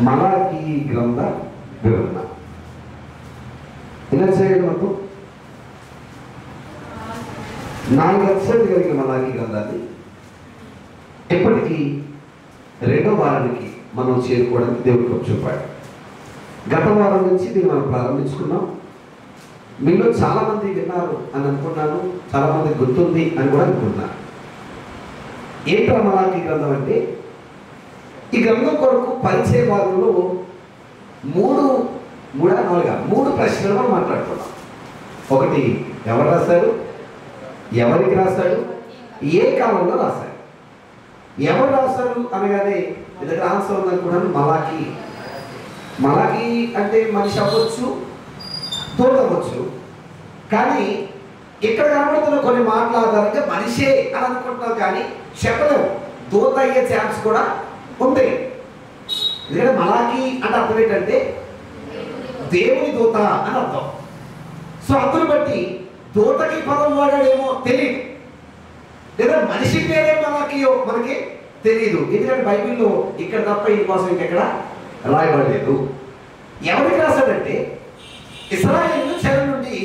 మలాకీ గ్రంథ వివరణ. ఎన్ని అధ్యాయాలు మొత్తం? 4 అధ్యాయాలు కలిగిన మలాకీ గ్రంథాన్ని ఇప్పటికీ 2వ వారానికి మనం చేరుకోవడానికి దేవుడు కృప చూపాడు. గత వారం నుంచి దీన్ని మనం ప్రారంభించుకున్నాం. మీలో చాలామంది విన్నారు అని అనుకున్నాను, చాలామంది గుర్తుంది అని కూడా అనుకున్నాను. ఏంటో మలాకీ గ్రంథం అంటే, ఈ గ్రంథం కొరకు పరిచయ భాగంలో 3 ప్రశ్నలు మనం మాట్లాడుకున్నాం. ఒకటి, ఎవరు రాశారు, ఎవరికి రాశాడు, ఏ కాలంలో రాశారు. ఎవరు రాశారు అనగానే ఇదొక ఆన్సర్ ఉందనుకున్నాను, మలాకీ. మలాకీ అంటే మనిషి అవ్వచ్చు, దూత అవ్వచ్చు. కానీ ఇక్కడ కనబడుతున్న కొన్ని మాటల ఆధారంగా మనిషే అని అనుకుంటున్నాం, కానీ చెప్పలేము, దూత అయ్యే ఛాన్స్ కూడా ఉంది. ఎందుకంటే మలాకీ అంటే అర్థం ఏంటంటే దేవుని దూత అని అర్థం. సో అందుని బట్టి దూతకి పదం వాడాడేమో తెలియదు, లేదా మనిషి పేరే మలాకీయో మనకి తెలియదు. ఎందుకంటే బైబిల్లో ఇక్కడ తప్ప ఇంకోసం ఇంకెక్కడ రాయబడలేదు. ఎవరికి రాశాడంటే, ఇశ్రాయేలు చెర నుండి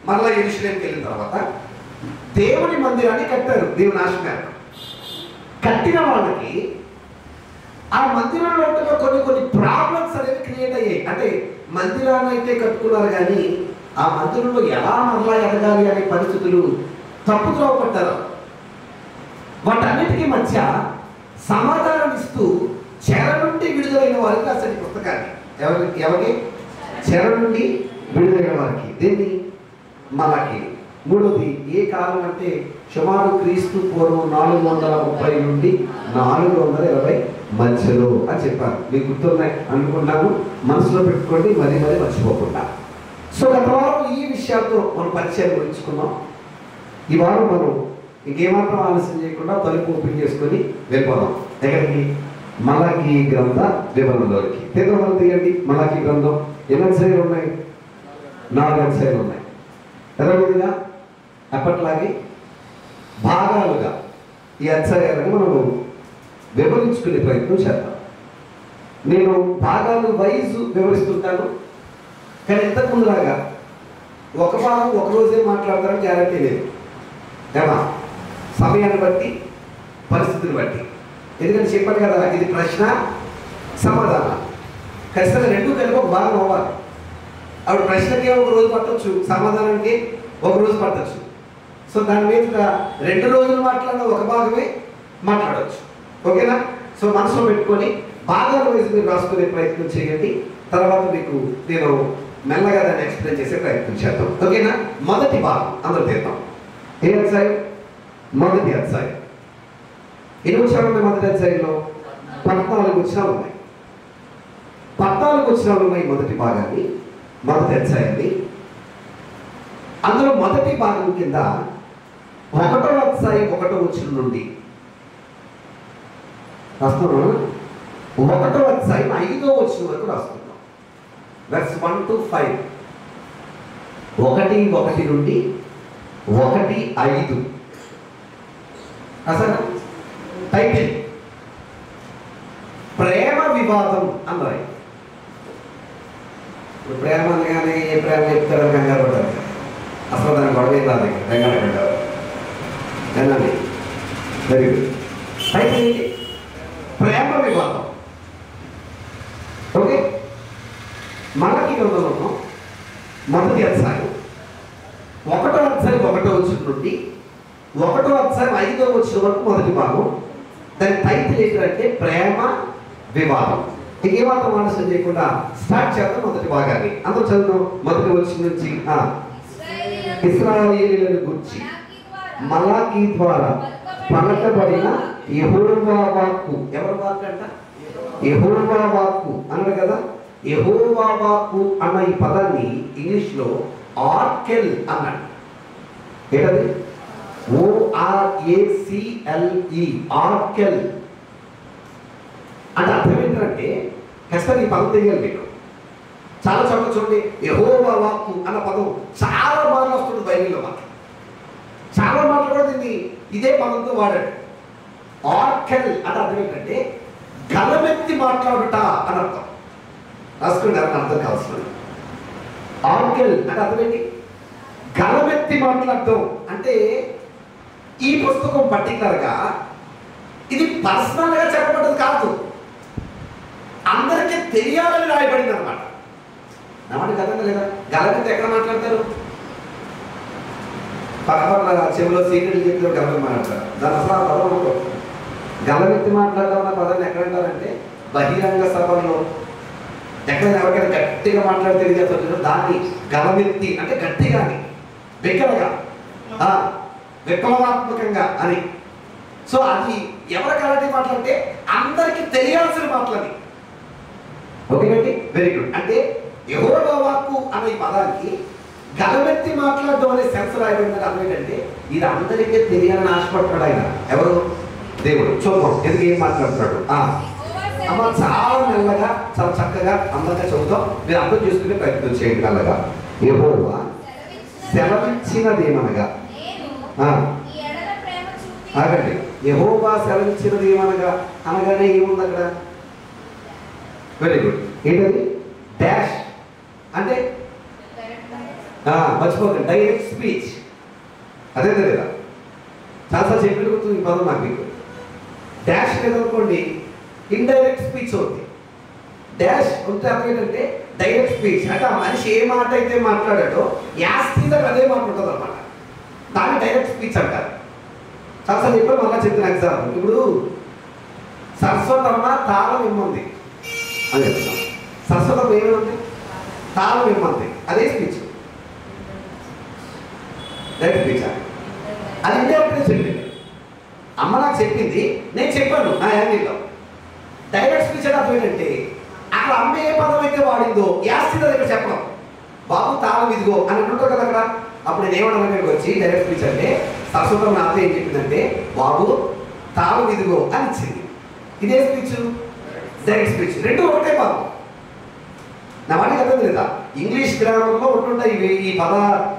మరలా యెరూషలేముకి వెళ్ళిన తర్వాత దేవుని మందిరాన్ని కట్టారు. దేవుని ఆశ మేరకు కట్టిన వాళ్ళకి ఆ మందిరంలో ఉంటున్న కొన్ని ప్రాబ్లమ్స్ అనేవి క్రియేట్ అయ్యాయి. అంటే మందిరాన్ని అయితే కట్టుకున్నారు, కానీ ఆ మందిరంలో ఎలా మరలా ఎదగాలి అనే పరిస్థితులు తప్పుద్రోవ పడ్డారు. వాటన్నిటికీ మధ్య సమాధానం ఇస్తూ చెర నుండి విడుదలైన వారికి అసలు పుస్తకాన్ని ఎవరికి చెర నుండి విడుదలైన వారికి దీన్ని మలాకీ. 3వది, ఏ కాలం అంటే సుమారు క్రీస్తు పూర్వం 430 నుండి 420 మధ్యలో అని చెప్పారు. మీకు గుర్తున్నాయి అనుకున్నాను, మనసులో పెట్టుకోండి, మరీ మర్చిపోకుండా. సో గత వారం ఈ విషయాలతో మనం పరిచయం గురించుకున్నాం. ఈ వారం మనం ఇంకేమాత్రం ఆలస్యం చేయకుండా తలుపు ఓపెన్ చేసుకొని వెళ్ళిపోదాం. ఎక్కడికి? మలాకీ గ్రంథ వివరణలోకి. తెలుగు తీయండి. మలాకీ గ్రంథం ఎన్ని అధ్యాయాలు ఉన్నాయి? 4 అధ్యాయాలు ఉన్నాయి. యథావిధిగా అప్పట్లాగే భాగాలుగా ఈ అధ్యాయాలను మనము వివరించుకునే ప్రయత్నం చేద్దాం. నేను భాగాలు వైజ్ వివరిస్తుంటాను, కానీ ఇంతకు ముందులాగా ఒక భాగం ఒక రోజే మాట్లాడతారని గ్యారంటీ లేదు. ఏమా, సమయాన్ని బట్టి, పరిస్థితిని బట్టి. ఎందుకంటే చెప్పాను కదా, ఇది ప్రశ్న సమాధానం, ఖచ్చితంగా 2 కలిపి ఒక భాగం అవ్వాలి. ఆవిడ ప్రశ్నకి 1 రోజు పట్టవచ్చు, సమాధానానికి 1 రోజు పట్టవచ్చు. సో దాని మీద 2 రోజులు మాట్లాడిన ఒక భాగమే మాట్లాడవచ్చు. ఓకేనా? సో మనసులో పెట్టుకొని భాగాల వైపు మీరు రాసుకునే ప్రయత్నం చేయండి. తర్వాత మీకు నేను మెల్లగా దాన్ని ఎక్స్ప్లెయిన్ చేసే ప్రయత్నం చేద్దాం. ఓకేనా? మొదటి భాగం అందరూ తీద్దాం. ఏ అధ్యాయం? మొదటి అధ్యాయం. ఎన్ని వచనాలు ఉన్నాయి మొదటి అధ్యాయంలో? 14 వచనాలు ఉన్నాయి. 14 వచనాలు ఉన్నాయి మొదటి భాగాన్ని, మొదటి అధ్యాయాన్ని. అందులో మొదటి భాగం కింద 1వ అధ్యాయం 1వ వచనం నుండి రాస్తున్నాం. 1వ అధ్యాయం 5వ వచనం వరకు రాస్తున్నాం. Verse 1 to 5. 1 నుండి 1:5. అసలు టైటిల్ ప్రేమ వివాదం అన్నారు. ఇప్పుడు ప్రేమ అనగానే ఏ ప్రేమ చెప్తారని కంగారు పడ్డారు. అసలు దాని గొడవ రాదు, కంగారు పడ్డారు. వినండి, వెరీ గుడ్. టైటిల్ ఏంటి? ప్రేమ వివాదం. ఓకే, మలాకీ గ్రంథంలో మొదటి అధ్యాయం 1వ అధ్యాయం 1వ వచనం నుండి 1వ అధ్యాయం 5వ వచనం వరకు మొదటి భాగం. దాని టైటిల్ ఏంటంటే ప్రేమ వివాదం. ఇంకేమాత్రం ఆలస్యం చేయకుండా స్టార్ట్ చేద్దాం మొదటి భాగాన్ని. అందరూ చదువు. మొదటి వచనం నుంచి ఇశ్రాయేలీయులను గురించి మలాకీ ద్వారా పలకబడిన యెహోవా వాక్కు. ఎవరి వాక్కు అంట? యెహోవా వాక్కు అన్నాడు కదా. యెహోవా వాక్కు అన్న ఈ పదాన్ని ఇంగ్లీష్లో ఆర్కెల్ అన్నాడు. ఏంటది? ORACLE, ఆర్కెల్ అంటే అర్థం ఏంటంటే, ఖచ్చితంగా ఈ పదం తెలియాలి మీకు. చాలా చోట్ల చూడండి యెహోవా వాక్కు అన్న పదం చాలా బాగా వస్తుంది బైబిల్లో. మనకి చాలా మాటలు కూడా దీన్ని ఇదే పదంతో వాడాడు. ఆర్కెల్ అంటే అర్థం ఏంటంటే గలమెత్తి మాట్లాడుట అని అర్థం. రాసుకోండి, అర్థం అర్థం కావాల్సిన ఆర్గల్ అంటే అర్థం ఏంటి? గలమెత్తి మాట్లాడటం అంటే ఈ పుస్తకం పర్టికులర్గా ఇది పర్సనల్గా చెప్పబడ్డది కాదు, అందరికీ తెలియాలని రాయబడింది అనమాట. నమ్మటి కదండి లేదా? గలమెత్తి ఎక్కడ మాట్లాడతారు? పక్కపక్కల చెవిలో సీక్రెట్లు చెప్పి గలమెత్తి మాట్లాడతారు. దాని అసలు ఆ పదం ఉండదు. గలమెత్తి మాట్లాడడం అన్న పదాన్ని ఎక్కడంటారంటే బహిరంగ సభల్లో ఎక్కడైనా ఎవరికైనా గట్టిగా మాట్లాడితే తెలియజేస్తారు, దాన్ని గలమెత్తి అంటే గట్టిగాని, బిగ్గరగా, విప్లవాత్మకంగా అని. సో అది ఎవరికి అలాంటి మాట్లాడితే అందరికీ తెలియాల్సిన మాటలని. ఓకేనండి, వెరీ గుడ్. అంటే యెహోవా వాక్కు అనే పదానికి గలమెత్తి మాట్లాడడం అనే సెన్స్ రాయబడిందని అర్థం ఏంటంటే ఇది అందరికీ తెలియాలని ఆశపడతాడు ఆయన. ఎవరు? దేవుడు. చూద్దాం ఎందుకు ఏం మాట్లాడుతున్నాడు. అమ్మ చాలా మెల్లగా చాలా చక్కగా అందంగా చదువుతాం, మీరు అర్థం చేసుకునే ప్రయత్నం చేయండి. మెల్లగా యెహోవా సెలవిచ్చినదేమనగా, ఆగండి, యెహోవా సెలవిచ్చినది ఏమనగా అనగానే ఏముంది అక్కడ? Very good. ఏంటది? డాష్ అంటే మర్చిపోకండి, డైరెక్ట్ స్పీచ్. అదే లేదా? చాలాసార్లు చెప్పిన ఈ పదం నాకు మీకు. డాష్ లేదనుకోండి ఇండైరెక్ట్ స్పీచ్ అవుతుంది. డాష్ ఉంటే అర్థం ఏంటంటే డైరెక్ట్ స్పీచ్ అంటే ఆ మనిషి ఏ మాట అయితే మాట్లాడాడో యాస్తిగా అదే మాట ఉంటుంది అనమాట. దాన్ని డైరెక్ట్ స్పీచ్ అంటారు. చాలాసార్లు చెప్పారు, మళ్ళీ చెప్తున్న ఎగ్జాంపుల్. ఇప్పుడు సరస్వతమ్మ తాళం ఇమ్మంది అని చెప్తాం. సరస్వతమ్మ ఏమైంది? తాళం ఇమ్మంది, అదే స్పీచ్, డైరెక్ట్ స్పీచ్. అది ఇండైరెక్ట్గా చెప్పింది. అమ్మ నాకు చెప్పింది, నేను చెప్పాను నా యాంగిల్లో. డైరెక్ట్ స్పీచ్ అంటే అర్థం ఏంటంటే అక్కడ అమ్మ ఏ పదం అయితే వాడిందో యాస్తి దగ్గర చెప్పడం, బాబు తాళం ఇదిగో అని అంటుంటారు కదా అక్కడ. అప్పుడు నేను ఏమన్నా దగ్గరికి వచ్చి డైరెక్ట్ స్పీచ్ అంటే సరస్వతం నా అర్థం ఏం చెప్పిందంటే బాబు తాళం ఇదిగో అని ఇచ్చింది. ఇదే స్పీచ్, డైరెక్ట్ స్పీచ్. రెండు ఒకటే పదం. నా వాటికి అర్థం లేదా? ఇంగ్లీష్ గ్రామంలో ఉంటుంటాయి ఈ పద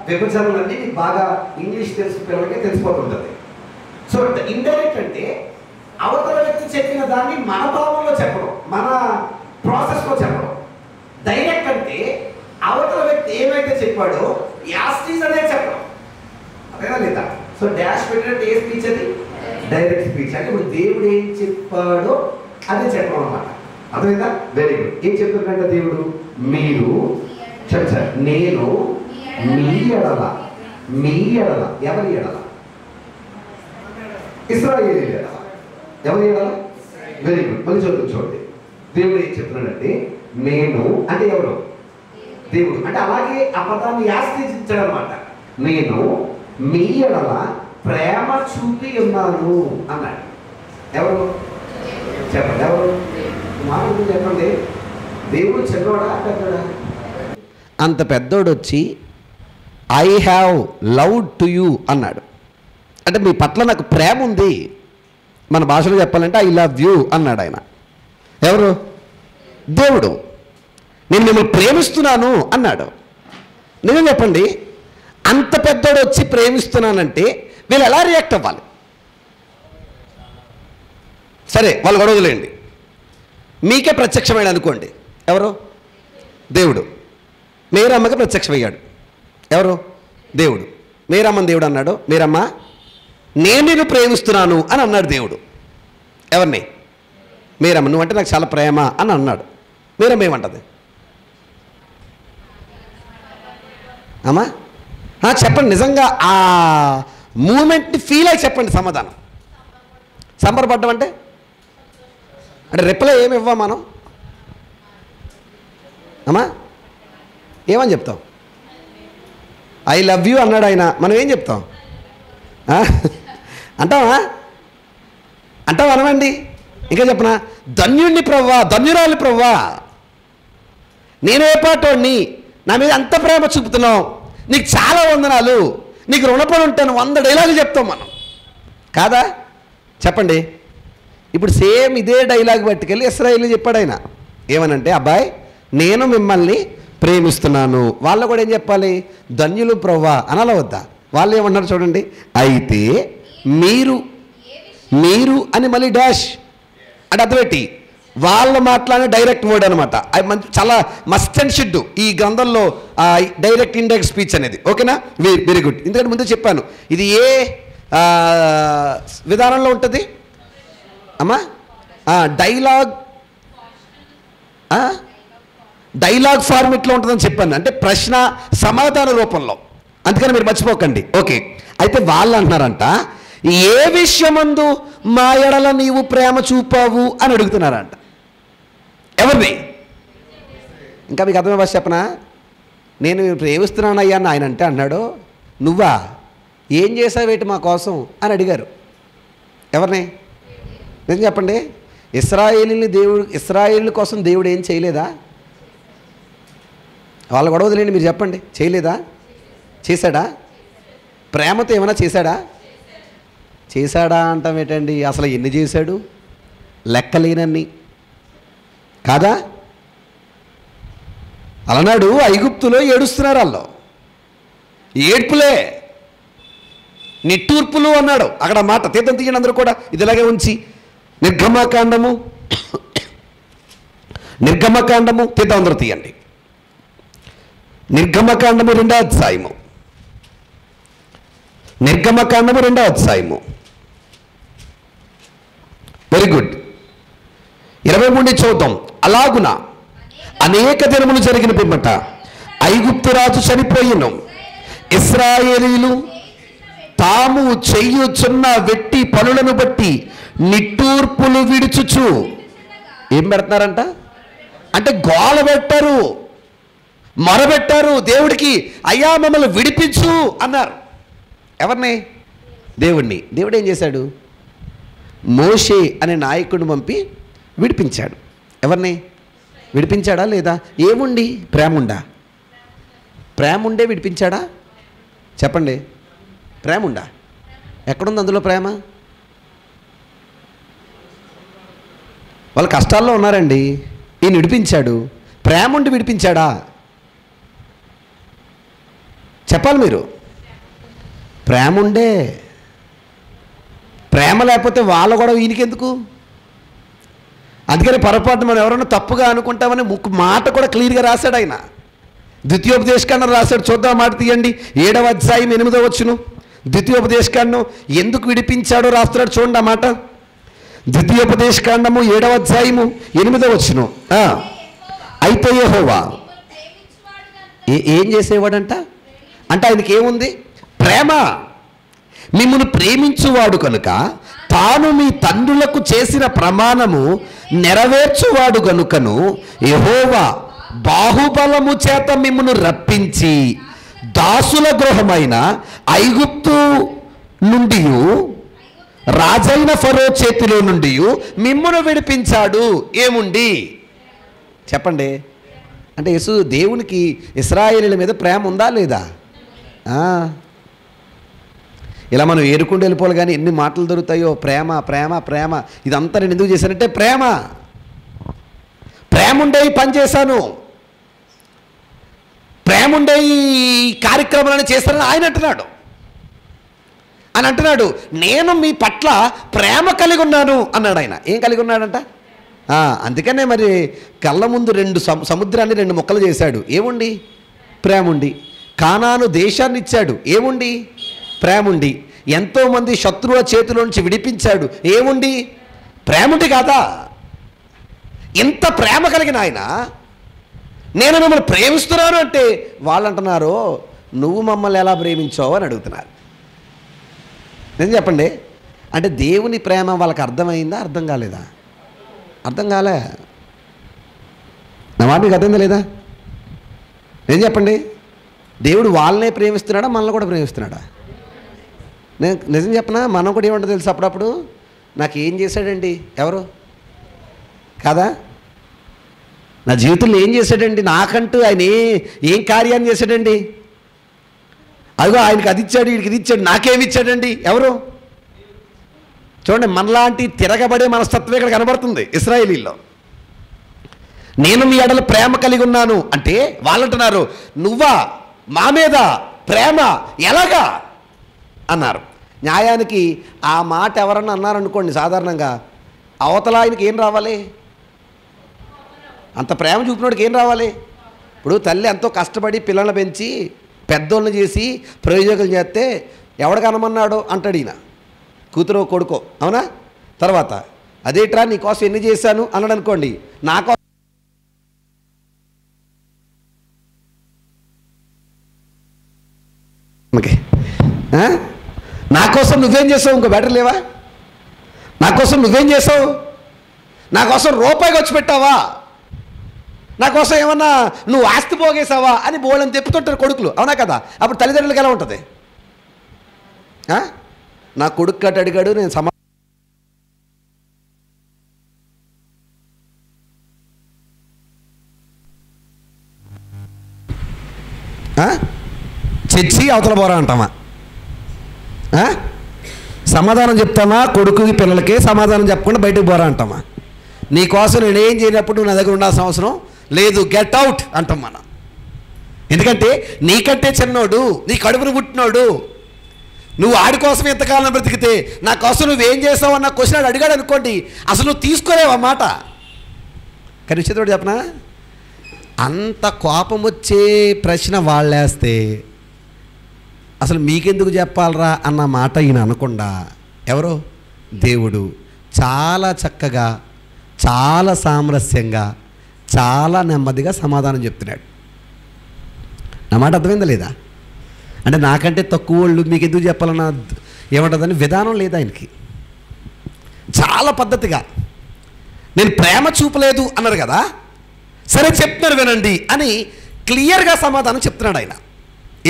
విభజనలన్నీ మీకు బాగా ఇంగ్లీష్ తెలుసు పిల్లలకే తెలిసిపోతుంటుంది. సో ఇండైరెక్ట్ అంటే అవతల వ్యక్తి చెప్పిన దాన్ని మన భావంలో చెప్పడం, మన ప్రాసెస్లో చెప్పడం. డైరెక్ట్ అంటే అవతల వ్యక్తి ఏమైతే చెప్పాడో యాస్టీస్ అనే చెప్పడం. అదేనా లేదా? సో డాష్ పెట్టినట్టు ఏ స్పీచ్ అది? Direct speech. అంటే ఇప్పుడు దేవుడు ఏం చెప్పాడో అదే చెప్పడం అన్నమాట. అర్థమైందా? Very good. ఏం చెప్తుందంటే దేవుడు, మీరు చెప్పారు, నేను మీ ఎడల, మీ ఎడల, ఎవరి ఎడల? ఇశ్రాయేలు ఎడల. ఎవరి ఎడల? Very good. మళ్ళీ చూడండి, దేవుడు ఏం చెప్తున్నాడంటే నేను అంటే ఎవరు? దేవుడు. అంటే అలాగే ఆ పదాన్ని యాస్తించాడు అనమాట. నేను మీ ఎడల ప్రేమ చూపి ఉన్నాను అన్నాడు. ఎవరు? చెప్పండి, ఎవరు? మామూలు చెప్పండి. దేవుడు చిన్నవాడా పెద్దోడా? అంత పెద్దోడు వచ్చి I have loved to you అన్నాడు. అంటే మీ పట్ల నాకు ప్రేమ ఉంది. మన భాషలో చెప్పాలంటే ఐ లవ్ యూ అన్నాడు ఆయన. ఎవరు? దేవుడు. నేను మిమ్మల్ని ప్రేమిస్తున్నాను అన్నాడు. నిజం చెప్పండి, అంత పెద్దోడు వచ్చి ప్రేమిస్తున్నానంటే వీళ్ళు ఎలా రియాక్ట్ అవ్వాలి? సరే వాళ్ళు గొడవలేండి, మీకే ప్రత్యక్షమైన అనుకోండి. ఎవరు? దేవుడు. మీరమ్మకి ప్రత్యక్షమయ్యాడు. ఎవరు? దేవుడు. మీరమ్మని దేవుడు అన్నాడు. మీరమ్మ నేను నిన్ను ప్రేమిస్తున్నాను అని అన్నాడు దేవుడు. ఎవరిని? మీరమ్మ నువ్వు అంటే నాకు చాలా ప్రేమ అని అన్నాడు. మీరమ్మ ఏమంటది? అమ్మా చెప్పండి, నిజంగా ఆ మూమెంట్ని ఫీల్ అయ్యి చెప్పండి సమాధానం. సంబరపడ్డం అంటే రిప్లై ఏమి ఇవ్వం మనం. అమ్మా ఏమని చెప్తాం? ఐ లవ్ యూ అన్నాడు ఆయన, మనం ఏం చెప్తాం? అంటావా? అంటావా? అనమండి. ఇంకా చెప్పనా? ధన్యుణ్ణి ప్రవ్వా, ధన్యురాలి ప్రవ్వా, నేనే పాటోడిని, నా మీద అంత ప్రేమ చూపుతున్నావు, నీకు చాలా వందనాలు, నీకు రుణపడి ఉంటాను, 100 డైలాగులు చెప్తాం మనం కాదా? చెప్పండి. ఇప్పుడు సేమ్ ఇదే డైలాగ్ పట్టుకెళ్ళి ఇశ్రాయేలు చెప్పాడు ఆయన. ఏమనంటే అబ్బాయి నేను మిమ్మల్ని ప్రేమిస్తున్నాను. వాళ్ళు కూడా ఏం చెప్పాలి? ధన్యులు ప్రవ్వా అనాల వద్దా? వాళ్ళు ఏమన్నారు చూడండి, అయితే మీరు అని మళ్ళీ డాష్ అంటే అర్థపెట్టి వాళ్ళు మాట్లాడే డైరెక్ట్ వర్డ్ అనమాట. అది మంచి చాలా మస్ట్ అండ్ షుడ్ ఈ గ్రంథంలో డైరెక్ట్ ఇండైరెక్ట్ స్పీచ్ అనేది. ఓకేనా, వెరీ గుడ్. ఎందుకంటే ముందు చెప్పాను ఇది ఏ విధానంలో ఉంటుంది అమ్మా? డైలాగ్ ఫార్మెట్లో ఉంటుందని చెప్పాను, అంటే ప్రశ్న సమాధాన రూపంలో. అందుకని మీరు మర్చిపోకండి. ఓకే, అయితే వాళ్ళు అంటున్నారంట ఏ విషయమందు మా ఎడల నీవు ప్రేమ చూపావు అని అడుగుతున్నారంట. ఎవరిని? ఇంకా మీకు అర్థమే భాష చెప్పనా? నేను ప్రేమిస్తున్నాను అయ్యా అని ఆయన అంటే అన్నాడు, నువ్వా ఏం చేసావేటి మా కోసం అని అడిగారు. ఎవరిని? నేను చెప్పండి, ఇశ్రాయేలు కోసం దేవుడు ఏం చేయలేదా? వాళ్ళ గొడవ వదిలేండి, మీరు చెప్పండి, చేయలేదా? చేశాడా? ప్రేమతో ఏమైనా చేశాడా? చేశాడా అంటాం ఏంటండి? అసలు ఎన్ని చేశాడు? లెక్కలేనన్ని కాదా? అలనాడు ఐగుప్తులో ఏడుస్తున్నారు, వాళ్ళు ఏడ్పులే నిట్టూర్పులు అన్నాడు అక్కడ మాట. తీర్థం తీయండి అందరూ కూడా, ఇది ఇలాగే ఉంచి. నిర్గమకాండము తీర్థం అందరూ తీయండి. నిర్గమకాండము 2వ అధ్యాయము. నిర్గమకాండము 2వ అధ్యాయము. Very good. 23 చూద్దాం. అలాగున అనేక దినములు జరిగిన పిమ్మట ఐగుప్తు రాజు చనిపోయిను. ఇశ్రాయేలీయులు తాము చెయ్యుచున్న వెట్టి పనులను బట్టి నిట్టూర్పులు విడుచుచు ఏం పెడుతున్నారంట? అంటే గోల పెట్టారు, మొరబెట్టారు దేవుడికి, అయ్యా మమ్మల్ని విడిపించు అన్నారు. ఎవరిని? దేవుడిని. దేవుడు ఏం చేశాడు? మోషే అనే నాయకుడిని పంపి విడిపించాడు. ఎవరిని విడిపించాడా లేదా? ఏముండి? ప్రేమ ఉండే విడిపించాడా? చెప్పండి, ప్రేమ ఉందా? ఎక్కడుంది అందులో ప్రేమ? వాళ్ళు కష్టాల్లో ఉన్నారండి, ఈయన విడిపించాడు. ప్రేమ ఉండి విడిపించాడా? చెప్పాలి మీరు. ప్రేమ ఉండే. ప్రేమ లేకపోతే వాళ్ళ కూడా ఈయనకెందుకు? అందుకని పొరపాటు మనం ఎవరైనా తప్పుగా అనుకుంటామని మాట కూడా క్లియర్గా రాశాడు ఆయన. ద్వితీయోపదేశకాండం రాశాడు. చూద్దాం, మాట తీయండి. 7వ అధ్యాయం 8వ వచనం. ద్వితీయోపదేశకాండం ఎందుకు విడిపించాడో రాస్తున్నాడు, చూడండి ఆ మాట. ద్వితీయోపదేశకాండము 7వ అధ్యాయము 8వ వచనం. అయితే యెహోవా ఏం చేసేవాడంట? అంటే ఆయనకి ఏముంది? ప్రేమ. మిమ్మును ప్రేమించువాడు కనుక తాను మీ తండ్రులకు చేసిన ప్రమాణము నెరవేర్చువాడు గనుకను యెహోవా బాహుబలము చేత మిమ్మును రప్పించి దాసుల గృహమైన ఐగుప్తు నుండి రాజైన ఫరో చేతిలో నుండి మిమ్మును విడిపించాడు. ఏముండి? చెప్పండి. అంటే యేసు దేవునికి ఇశ్రాయేలీయుల మీద ప్రేమ ఉందా లేదా? ఇలా మనం ఏరుకుంటూ వెళ్ళిపోవాలి, కానీ ఎన్ని మాటలు దొరుకుతాయో. ప్రేమ ప్రేమ ప్రేమ. ఇదంతా నేను ఎందుకు చేశానంటే ప్రేమ ఉండే ఈ పని చేశాను, ప్రేమ ఉండే ఈ కార్యక్రమాలను చేస్తానని ఆయన అంటున్నాడు. నేను మీ పట్ల ప్రేమ కలిగి ఉన్నాను అన్నాడు ఆయన. ఏం కలిగి ఉన్నాడంట? అందుకనే మరి కళ్ళ ముందు 2 సముద్రాన్ని 2 ముక్కలు చేశాడు. ఏముండి? ప్రేమ ఉండి. కానాను దేశాన్ని ఇచ్చాడు. ఏముండి? ప్రేమ ఉండి. ఎంతోమంది శత్రువుల చేతిలోంచి విడిపించాడు. ఏముండి? ప్రేమ ఉండి కాదా? ఇంత ప్రేమ కలిగిన ఆయన నేను మిమ్మల్ని ప్రేమిస్తున్నాను అంటే వాళ్ళు అంటున్నారు, నువ్వు మమ్మల్ని ఎలా ప్రేమించావు అని అడుగుతున్నారు. నేను చెప్పండి, అంటే దేవుని ప్రేమ వాళ్ళకి అర్థమైందా? అర్థం కాలేదా? అర్థం కాలే. నా మాట మీకు అర్థం లేదా? నేను చెప్పండి, దేవుడు వాళ్ళనే ప్రేమిస్తున్నాడా, మనల్ని కూడా ప్రేమిస్తున్నాడా? నేను నిజం చెప్పనా, మనం కూడా ఏమంటో తెలుసు, అప్పుడప్పుడు నాకు ఏం చేశాడండి ఎవరు కాదా, నా జీవితంలో ఏం చేశాడండి, నాకంటూ ఆయన ఏం కార్యాన్ని చేశాడండి, అదిగో ఆయనకి అది ఇచ్చాడు, వీడికి ఇది ఇచ్చాడు, నాకేమి ఇచ్చాడండి ఎవరు? చూడండి, మనలాంటి తిరగబడే మనస్తత్వం ఇక్కడ కనబడుతుంది ఇశ్రాయేలీల్లో. నేను మీ ఎడల ప్రేమ కలిగి ఉన్నాను అంటే వాళ్ళంటున్నారు, నువ్వా మా మీద ప్రేమ ఎలాగా అన్నారు. న్యాయానికి ఆ మాట ఎవరన్నా అన్నారనుకోండి, సాధారణంగా అవతల ఆయనకి ఏం రావాలి? అంత ప్రేమ చూపినోడికి ఏం రావాలి? ఇప్పుడు తల్లి ఎంతో కష్టపడి పిల్లల్ని పెంచి పెద్దోళ్ళని చేసి ప్రయోజకులు చేస్తే ఎవడు కనమన్నాడో అంటాడు ఈయన, కూతురు కొడుకో, అవునా? తర్వాత అదేట్రా నీకోసం ఎన్ని చేశాను అన్నాడు అనుకోండి, నాకోసం నా కోసం నువ్వేం చేసావు? ఇంకో బెటర్ లేవా? నా కోసం నువ్వేం చేసావు? నా కోసం రూపాయి ఖర్చు పెట్టావా? నా కోసం ఏమన్నా నువ్వు ఆస్తి పోగేసావా అని బోళ్ళని తెప్పుతుంటారు కొడుకులు, అవునా కదా? అప్పుడు తల్లిదండ్రులకు ఎలా ఉంటుంది? నా కొడుకు కట్ట అడిగాడు, నేను చచ్చి అవతల పోరా అంటామా? సమాధానం చెప్తామా? కొడుకుకి పిల్లలకి సమాధానం చెప్పకుండా బయటకు పోరా అంటామా? నీకోసం నేనేం చేయనప్పుడు నువ్వు నా దగ్గర ఉండాల్సిన అవసరం లేదు, గెట్ అవుట్ అంటాం మనం. ఎందుకంటే నీకంటే చిన్నోడు, నీ కడుపును పుట్టినోడు, నువ్వు ఆడి కోసం ఎంతకాలం బ్రతికితే నా కోసం నువ్వేం చేసావు అన్న క్వశ్చన్ అడిగాడు అనుకోండి, అసలు నువ్వు తీసుకోలేవు ఆ మాట. కానీ విషయంతో చెప్పనా, అంత కోపం వచ్చే ప్రశ్న వాళ్ళేస్తే అసలు మీకెందుకు చెప్పాలరా అన్న మాట ఈయన అనకుండా ఎవరో దేవుడు చాలా చక్కగా, చాలా సామరస్యంగా, చాలా నెమ్మదిగా సమాధానం చెప్తున్నాడు. నా మాట అర్థమైందా లేదా? అంటే నాకంటే తక్కువ వాళ్ళు మీకు ఎందుకు చెప్పాలన్న ఏమంటుందని విధానం లేదా ఆయనకి. చాలా పద్ధతిగా, నేను ప్రేమ చూపలేదు అన్నారు కదా, సరే చెప్తున్నారు వినండి అని క్లియర్గా సమాధానం చెప్తున్నాడు ఆయన.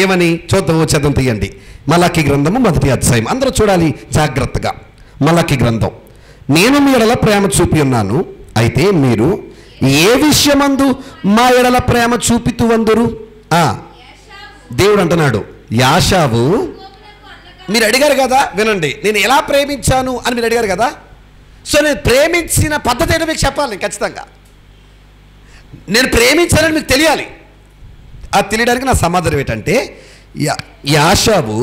ఏమని చూద్దాం తీయండి. మలాకి గ్రంథము 1వ అధ్యాయం, అందరూ చూడాలి జాగ్రత్తగా. మలాకి గ్రంథం, నేను మీ ఎడల ప్రేమ చూపి ఉన్నాను, అయితే మీరు ఏ విషయమందు మా ఎడల ప్రేమ చూపితూ వందురు? దేవుడు అంటున్నాడు, యాషావు, మీరు అడిగారు కదా, వినండి, నేను ఎలా ప్రేమించాను అని మీరు అడిగారు కదా. సో నేను ప్రేమించిన పద్ధతి ఏంటో మీకు చెప్పాలి ఖచ్చితంగా. నేను ప్రేమించాలని మీకు తెలియాలి. అది తెలియడానికి నా సమాధానం ఏంటంటే, యాషావు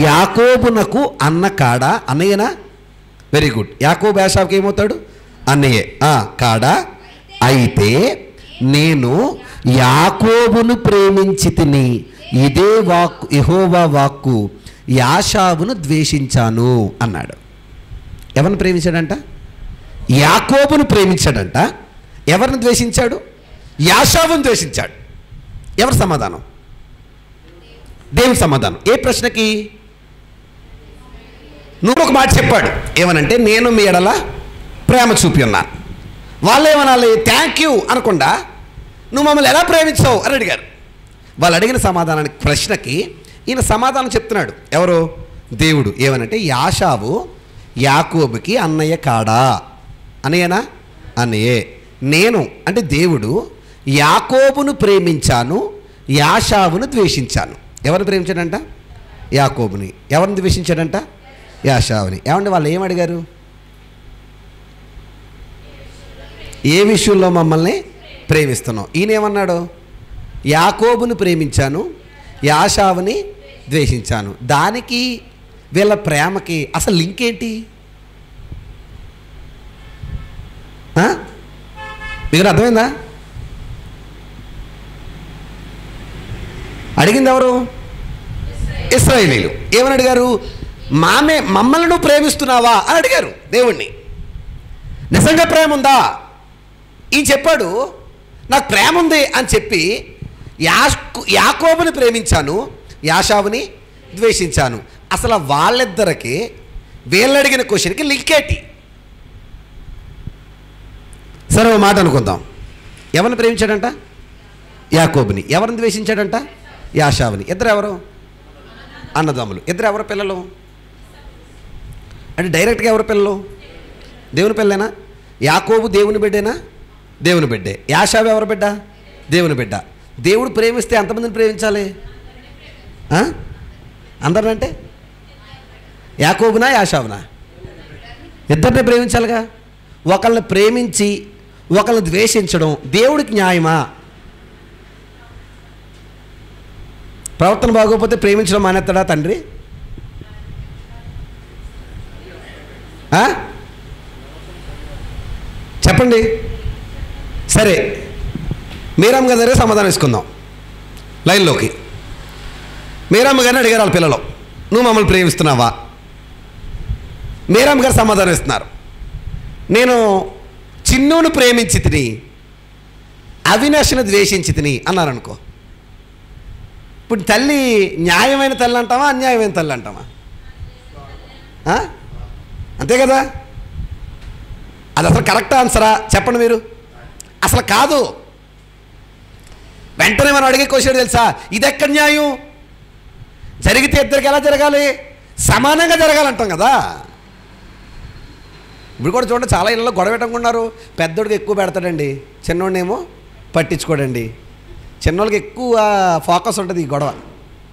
యాకోబునకు అన్న కాడా, అన్నయ్యనా? Very good. యాకోబు యాషావుకి ఏమవుతాడు? అన్నయ్యే. కాడా. అయితే నేను యాకోబును ప్రేమించి తిని, ఇదే వాక్కు, యెహోవా వాక్కు, యాషావును ద్వేషించాను అన్నాడు. ఎవరిని ప్రేమించాడంట? యాకోబును ప్రేమించాడంట. ఎవరిని ద్వేషించాడు? యాషావును ద్వేషించాడు. ఎవరి సమాధానం? దేవుని సమాధానం. ఏ ప్రశ్నకి? నువ్వు ఒక మాట చెప్పాడు, ఏమనంటే నేను మీ ఎడల ప్రేమ చూపి ఉన్నాను. వాళ్ళు ఏమనాలి? థ్యాంక్ యూ అనకుండా నువ్వు మమ్మల్ని ఎలా ప్రేమించావు అని అడిగారు. వాళ్ళు అడిగిన సమాధానానికి, ప్రశ్నకి ఈయన సమాధానం చెప్తున్నాడు. ఎవరు? దేవుడు. ఏమనంటే యాషావు యాకోబుకి అన్నయ్య కాడా? అన్నయ్యనా? అన్నయ్యే. నేను అంటే దేవుడు యాకోబును ప్రేమించాను, యాషావును ద్వేషించాను. ఎవరిని ప్రేమించాడంట? యాకోబుని. ఎవరిని ద్వేషించాడంట? యాషావుని. ఏమంటే వాళ్ళు ఏం అడిగారు? ఏ విషయంలో మమ్మల్ని ప్రేమిస్తున్నావు? ఈయన ఏమన్నాడు? యాకోబును ప్రేమించాను, యాషావుని ద్వేషించాను. దానికి వీళ్ళ ప్రేమకి అసలు లింక్ ఏంటి? మీకు అర్థమైందా? అడిగింది ఎవరు? ఇశ్రాయేలీలు. ఏమని అడిగారు? మమ్మల్ని నువ్వు ప్రేమిస్తున్నావా అని అడిగారు దేవుణ్ణి. నిజంగా ప్రేమ ఉందా? ఈయన చెప్పాడు, నాకు ప్రేమ ఉంది అని చెప్పి యాకోబుని ప్రేమించాను, యాషావుని ద్వేషించాను. అసలు వాళ్ళిద్దరికి వీళ్ళు అడిగిన క్వశ్చన్కి లింక్ ఏంటి? సరే ఓ మాట అనుకుందాం. ఎవరిని ప్రేమించాడంట? యాకోబుని. ఎవరిని ద్వేషించాడంట? యాషావుని. ఇద్దరు ఎవరు? అన్నదమ్ములు. ఇద్దరు ఎవరు పిల్లలు? అంటే డైరెక్ట్గా ఎవరు పిల్లలు? దేవుని పిల్లేనా? యాకోబు దేవుని బిడ్డేనా? దేవుని బిడ్డే. యాషావు ఎవరు బిడ్డ? దేవుని బిడ్డ. దేవుడు ప్రేమిస్తే ఎంతమందిని ప్రేమించాలి? అందరినంటే యాకోబునా యాషావునా? ఇద్దరిని ప్రేమించాలిగా. ఒకళ్ళని ప్రేమించి ఒకళ్ళని ద్వేషించడం దేవుడికి న్యాయమా? ప్రవర్తన బాగోకపోతే ప్రేమించడం మానేస్తాడా తండ్రి? చెప్పండి. సరే, మీరమ్మ గారి దగ్గర సమాధానం ఇసుకుందాం. లైన్లోకి మీరమ్మ గారిని అడిగారు వాళ్ళ పిల్లలు, నువ్వు మమ్మల్ని ప్రేమిస్తున్నావా? మీరమ్మ గారు సమాధానం ఇస్తున్నారు, నేను చిన్నుని ప్రేమించి తిని అవినాష్ని ద్వేషించి తిని అన్నారనుకో. ఇప్పుడు తల్లి న్యాయమైన తల్లి అంటామా, అన్యాయమైన తల్లి అంటామా? అంతే కదా. అది అసలు కరెక్ట్ ఆన్సరా చెప్పండి మీరు. అసలు కాదు. వెంటనే మనం అడిగే క్వశ్చన్ తెలుసా, ఇది ఎక్కడ న్యాయం? జరిగితే ఇద్దరికి ఎలా జరగాలి? సమానంగా జరగాలంటాం కదా. ఇప్పుడు కూడా చూడండి, చాలా ఇళ్ళలో గొడవ పెట్టనుకున్నారు. పెద్దోడికి ఎక్కువ పెడతాడండి, చిన్నోడినేమో పట్టించుకోడండి. చిన్నోళ్ళకి ఎక్కువ ఫోకస్ ఉంటుంది ఈ గొడవ,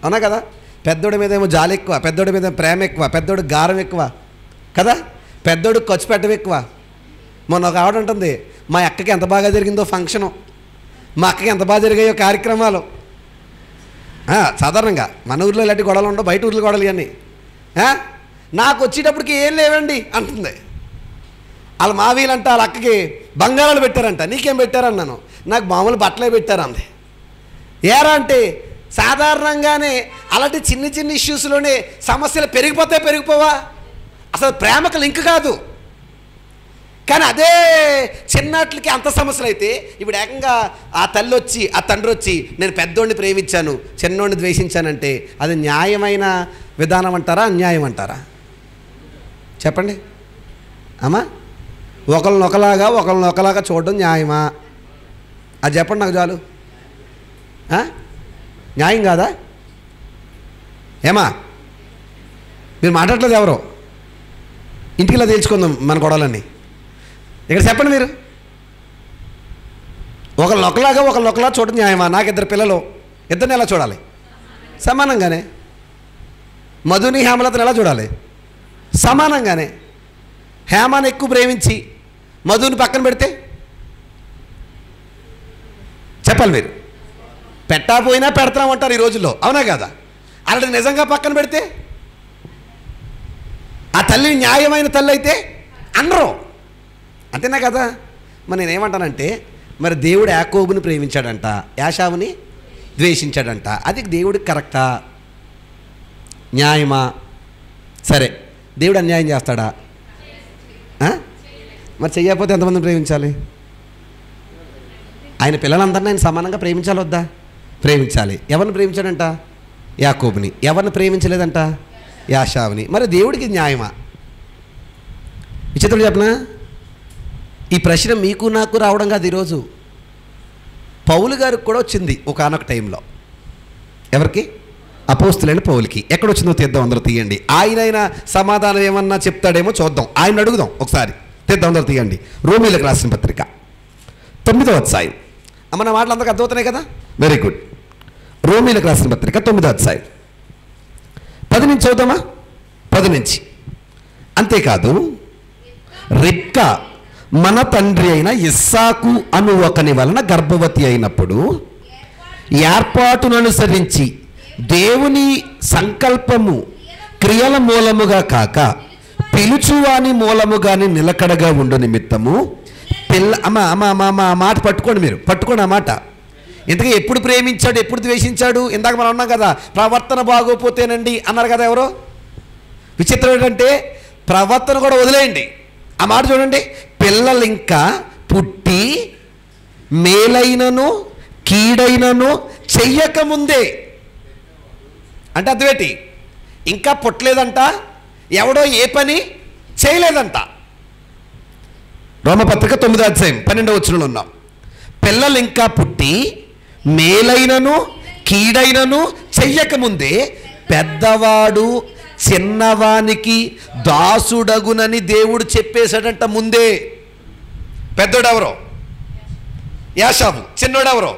అవునా కదా. పెద్దోడి మీద ఏమో జాలి ఎక్కువ, పెద్దోడి మీద ప్రేమ ఎక్కువ, పెద్దోడికి గారం ఎక్కువ కదా, పెద్దోడికి ఖర్చు పెట్టడం ఎక్కువ. మొన్న ఒక ఆవిడ ఉంటుంది, మా అక్కకి ఎంత బాగా జరిగిందో ఫంక్షను, మా అక్కకి ఎంత బాగా జరిగాయో కార్యక్రమాలు. సాధారణంగా మన ఊర్లో ఇలాంటి గొడవలు ఉండవు, బయట ఊర్లో గొడవలు ఇవన్నీ. నాకు వచ్చేటప్పటికి ఏం లేవండి అంటుంది. వాళ్ళ మావీలంట వాళ్ళ అక్కకి బంగారాలు పెట్టారంట, నీకేం పెట్టారన్నాను, నాకు మామూలు బట్టలే పెట్టారు అంది. ఏరా అంటే సాధారణంగానే అలాంటి చిన్న చిన్న ఇష్యూస్లోనే సమస్యలు పెరిగిపోవా? అసలు ప్రేమకు లింక్ కాదు. కానీ అదే చిన్నట్లకి అంత సమస్యలు అయితే ఇప్పుడు ఏకంగా ఆ తల్లి వచ్చి ఆ తండ్రి వచ్చి నేను పెద్దోడిని ప్రేమించాను చిన్నోడిని ద్వేషించానంటే అది న్యాయమైన విధానం అంటారా, అన్యాయం అంటారా? చెప్పండి అమ్మా. ఒకళ్ళనొకలాగా చూడడం న్యాయమా? అది చెప్పండి నాకు చాలు. న్యాయం కాదా? ఏమా మీరు మాట్లాడలేదు ఎవరో, ఇంటికి ఇలా తేల్చుకుందాం మన గొడవలన్నీ. ఇక్కడ చెప్పండి మీరు. ఒకళ్ళొకలా చూడడం న్యాయమా? నాకు ఇద్దరు పిల్లలు, ఇద్దరిని ఎలా చూడాలి? సమానంగానే. మధుని హేమలతను ఎలా చూడాలి? సమానంగానే. హేమను ఎక్కువ ప్రేమించి మధుని పక్కన పెడితే చెప్పాలి మీరు. పెట్టకపోయినా పెడతామంటారు ఈ రోజుల్లో, అవునా కదా. అలాంటి నిజంగా పక్కన పెడితే ఆ తల్లి న్యాయమైన తల్లి అయితే అనరు, అంతేనా కదా. మరి నేనేమంటానంటే, మరి దేవుడు యాకోబుని ప్రేమించాడంట, యాషావుని ద్వేషించాడంట, అది దేవుడికి కరెక్టా, న్యాయమా? సరే, దేవుడు అన్యాయం చేస్తాడా? మరి చెయ్యకపోతే ఎంతమందిని ప్రేమించాలి? ఆయన పిల్లలందరినీ ఆయన సమానంగా ప్రేమించాలి వద్దా? ప్రేమించాలి. ఎవరిని ప్రేమించాడంట? యాకోబుని. ఎవరిని ప్రేమించలేదంట? యాషావుని. మరి దేవుడికి న్యాయమా? విచిత్రం చెప్పనా? ఈ ప్రశ్న మీకు నాకు రావడం కాదు ఈరోజు, పౌలు గారికి కూడా వచ్చింది ఒకానొక టైంలో. ఎవరికి? అపోస్తులైన పౌలుకి. ఎక్కడొచ్చిందో తీద్దాం, అందరూ తీయండి. ఆయనైనా సమాధానం ఏమన్నా చెప్తాడేమో చూద్దాం, ఆయన అడుగుదాం ఒకసారి. తీద్దాం, అందరూ తీయండి. రోమీలకు రాసిన పత్రిక 9వ అధ్యాయం. అమ్మ నా మాటలు అందరికి అర్థమవుతున్నాయి కదా, వెరీ గుడ్. రోమీలకు రాసిన పత్రిక 9వ అధ్యాయం 10 నుంచి చదువుతామా? 10 నుంచి. అంతేకాదు, రిబ్కా మన తండ్రి అయిన ఇస్సాకు అను ఒకని వలన గర్భవతి అయినప్పుడు ఏర్పాటును అనుసరించి దేవుని సంకల్పము క్రియల మూలముగా కాక పిలుచువాని మూలముగాని నిలకడగా ఉండు నిమిత్తము అమ్మ మాట పట్టుకోండి, మీరు పట్టుకోండి ఆ మాట. ఇంతకీ ఎప్పుడు ప్రేమించాడు, ఎప్పుడు ద్వేషించాడు? ఇందాక మనం అన్నాం కదా, ప్రవర్తన బాగోపోతేనండి అన్నారు కదా ఎవరో. విచిత్రం ఏంటంటే ప్రవర్తన కూడా వదిలేయండి, ఆ మాట చూడండి. పిల్లలు ఇంకా పుట్టి మేలైనను కీడైనను చెయ్యకముందే అంటే అర్థమేంటి? ఇంకా పుట్టలేదంట, ఎవడో ఏ పని చేయలేదంట. రోమపత్రిక 9వ అధ్యాయం 12వ వచనంలో ఉన్నాం. పిల్లలు ఇంకా పుట్టి మేలైనను కీడైనను చెయ్యకముందే పెద్దవాడు చిన్నవానికి దాసుడగునని దేవుడు చెప్పేశాడంట ముందే. పెద్దోడెవరో? యాషావు. చిన్నోడెవరో?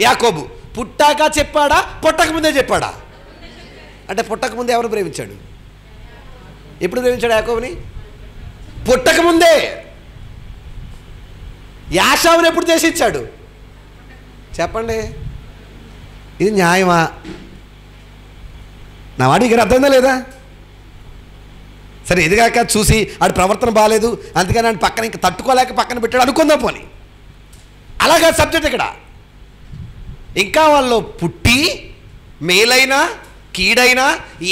యాకోబు. పుట్టాక చెప్పాడా, పుట్టకముందే చెప్పాడా? అంటే పుట్టకముందే ఎవరు ప్రేమించాడు? ఎప్పుడు ప్రేమించాడు యాకోబుని? పుట్టకముందే. యాషావుని ఎప్పుడు ద్వేషించాడు? చెప్పండి, ఇది న్యాయమా? నా వాడికి అర్థందా లేదా? సరే, ఎదిగాక చూసి ఆడి ప్రవర్తన బాగాలేదు అందుకని ఆయన పక్కన ఇంకా తట్టుకోలేక పక్కన పెట్టాడు అనుకుందాం పోని. అలాగా సబ్జెక్ట్ ఇక్కడ. ఇంకా వాళ్ళు పుట్టి మేలైనా కీడైనా